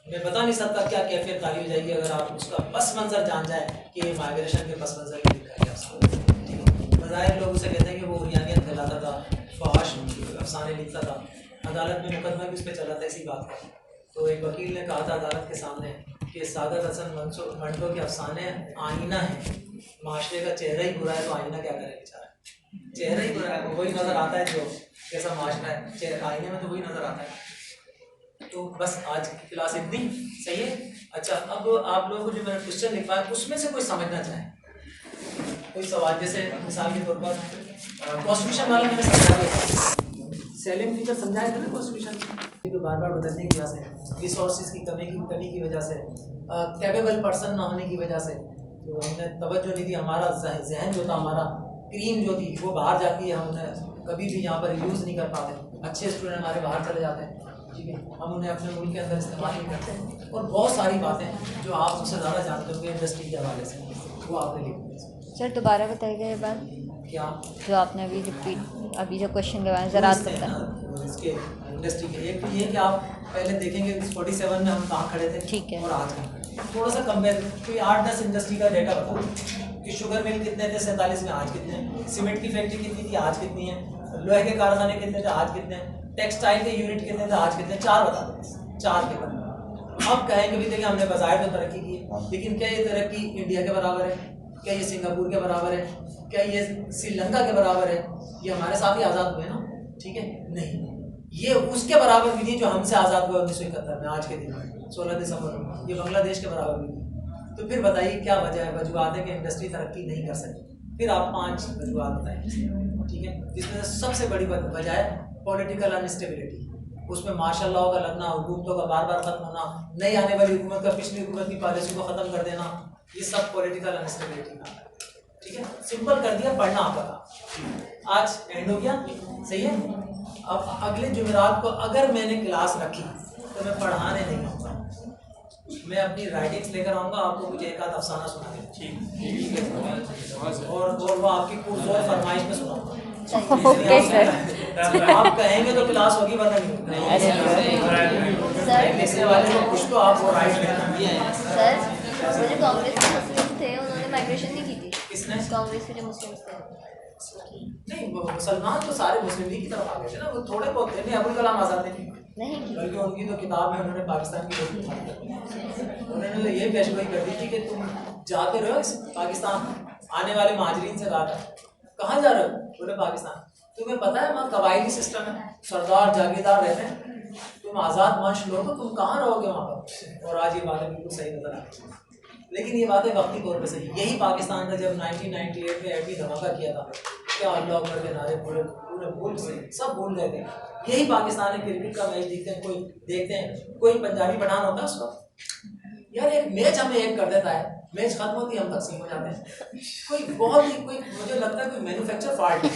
मैं बता नहीं सकता क्या कैफियत तारी हो जाएगी अगर आप उसका पस मंज़र जान जाए कि ये माइग्रेशन के पस मंज़र में लिखा है अफसाना। बज़ाहिर लोग उसे कहते हैं कि वो उरियानियत फैलाता था, फहाश अफसाने लिखता था। अदालत में मुकदमा भी उस पर चला था इसी बात का। तो एक वकील ने कहा था अदालत के सामने कि सादत हसन मंटो के अफसाने आईना है, माशरे का चेहरा ही बुरा है तो आईना क्या करे बेचारा, चेहरा ही बुरा है, वही नज़र आता है जो कैसा माशरा है, चेहरा आईने में तो वही नज़र आता है। तो बस आज की क्लास इतनी सही है। अच्छा, अब आप लोगों को जो मैंने क्वेश्चन लिखा है उसमें से कोई समझना चाहे, कोई सवाल, जैसे मिसाल के तौर पर कॉन्स्टिट्यूशन वाला मैंने समझा दिया, सेलिंग फीचर समझाए थे ना कॉन्स्टिट्यूशन, तो बार बार बदलने की वजह से, रिसोर्सेज की कमी की वजह से, कैपेबल पर्सन ना होने की वजह से, तो हमने तवज्जो नहीं दी। हमारा जहन जो था, हमारा क्रीम जो थी वो बाहर जाती है, हम उन्हें कभी भी यहाँ पर यूज़ नहीं कर पाते। अच्छे स्टूडेंट हमारे बाहर चले जाते हैं, ठीक है, हम उन्हें अपने मुल्क के अंदर इस्तेमाल नहीं करते। और बहुत सारी बातें जो आप मुझसे ज़्यादा जानते होंगे इंडस्ट्री के हवाले से, वो आपने लिखी। सर दोबारा बताइएगा ये बात, क्या जो आपने अभी रिपीट, अभी जो क्वेश्चन के बारे में ज़रा बताया इसके इंडस्ट्री के। एक तो ये कि आप पहले देखेंगे 47 में हम कहाँ खड़े थे, ठीक है, और आज कहाँ खड़े, थोड़ा सा कंपेयर, कोई 8-10 इंडस्ट्री का डेटा बता कि शुगर मिल कितने थे 47 में, आज कितने हैं, सीमेंट की फैक्ट्री कितनी थी, आज कितनी है, लोहे के कारखाने कितने थे, आज कितने हैं, टेक्सटाइल के यूनिट कितने थे, आज कितने, 4 बता दो, 4 के बराबर। अब कहेंगे भी देखिए हमने बाजार तो तरक्की की है, लेकिन क्या ये तरक्की इंडिया के बराबर है, क्या ये सिंगापुर के बराबर है, क्या ये श्रीलंका के बराबर है, ये हमारे साथ ही आज़ाद हुए ना, ठीक है, नहीं, ये उसके बराबर भी नहीं जो हमसे आज़ाद हुआ 1971 में, आज के दिन में 16 दिसंबर में, ये बांग्लादेश के बराबर भी नहीं। तो फिर बताइए क्या वजह है, वजूहत है कि इंडस्ट्री तरक्की नहीं कर सकी। फिर आप 5 वजूहत बताएं, ठीक है, जिसमें सबसे बड़ी वजह है पॉलिटिकल अनस्टेबिलिटी, उसमें मार्शल लॉ का लगना, हुकूमतों का बार बार खत्म होना, नई आने वाली हुकूमत का पिछली हुकूमत की पॉलिसी को ख़त्म कर देना, ये सब पॉलिटिकल अनस्टेबिलिटी का है। ठीक है, सिंपल कर दिया, पढ़ना आपका काम। आज एंड हो गया, सही है। अब अगले जुमेरात को अगर मैंने क्लास रखी तो मैं पढ़ाने नहीं आऊँगा, मैं अपनी राइटिंग्स लेकर आऊँगा, आपको मुझे एक आध अफसाना सुना दें, ठीक है, और वो आपकी पुरजोर फरमाइश में सुनाऊंगा। Okay sir. आप कहेंगे तो क्लास होगी, वरना नहीं होगी। सर लिखने वाले को कुछ तो आप वो राइट लेना। सर वो जो कांग्रेस के मुस्लिम थे उन्होंने माइग्रेशन नहीं की थी। किसने? कांग्रेस के जो मुस्लिम्स थे। नहीं, वो मुसलमान तो सारे मुस्लिम लीग की तरफ आ गए थे ना, वो थोड़े बहुत थे। नहीं, अबुल कलाम आज़ाद ने नहीं की। बल्कि उनकी तो किताब में उन्होंने पाकिस्तान की बहुत बात की। उन्होंने तो ये पेशगोई कर दी थी कि तुम जाते रहो इस पाकिस्तान, आने वाले महाजरीन से कहा था, कहाँ जा रहे हो? बोले पाकिस्तान। तुम्हें पता है वहाँ कबायली सिस्टम है, सरदार जागीरदार रहते हैं, तुम आज़ाद वंश लोग हो, तुम कहाँ रहोगे वहाँ पर? और आज ये बातें बिल्कुल सही नजर आती हैं, लेकिन ये बातें वक्ती तौर पे सही। यही पाकिस्तान का जब 1998 में एटमी धमाका किया था, क्या अल्लाह अकबर के नारे पूरे पूरे भूल से सब भूल गए थे। यही पाकिस्तान है, क्रिकेट का मैच देखते हैं, कोई पंजाबी पठान होता है उस वक्त, यार एक मैच हमें एक कर देता है, मैच खत्म होती है हम तकसीम हो जाते हैं। कोई बहुत ही कोई मुझे लगता है कोई मैन्युफैक्चर फॉल्ट है,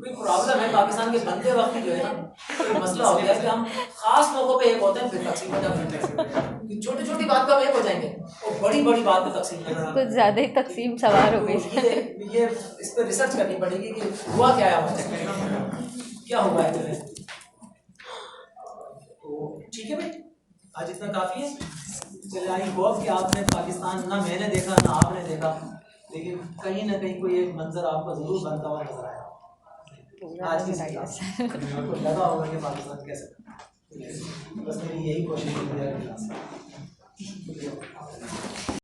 कोई प्रॉब्लम है पाकिस्तान के बनते वक्त जो है ना, कोई मसला हो गया कि हम खास मौकों पे एक होते हैं, फिर तकसीम हो जाते हैं। छोटी छोटी बात का एक हो जाएंगे और बड़ी बड़ी बात पे तकसीम हो जाएंगे। कुछ ज़्यादा ही तकसीम सवार हो गई। ये इस पर रिसर्च करनी पड़ेगी कि हुआ क्या है हमारे, क्या हुआ है। तो ठीक है भाई, आज इतना काफ़ी है। चलिए, आई होप कि आपने पाकिस्तान ना मैंने देखा ना आपने देखा, लेकिन कहीं ना कहीं कोई एक मंजर आपको ज़रूर बनता हुआ नजर आया आज की क्लास। आपको लगा होगा कि पाकिस्तान कैसे, बस मेरी यही कोशिश है क्लास।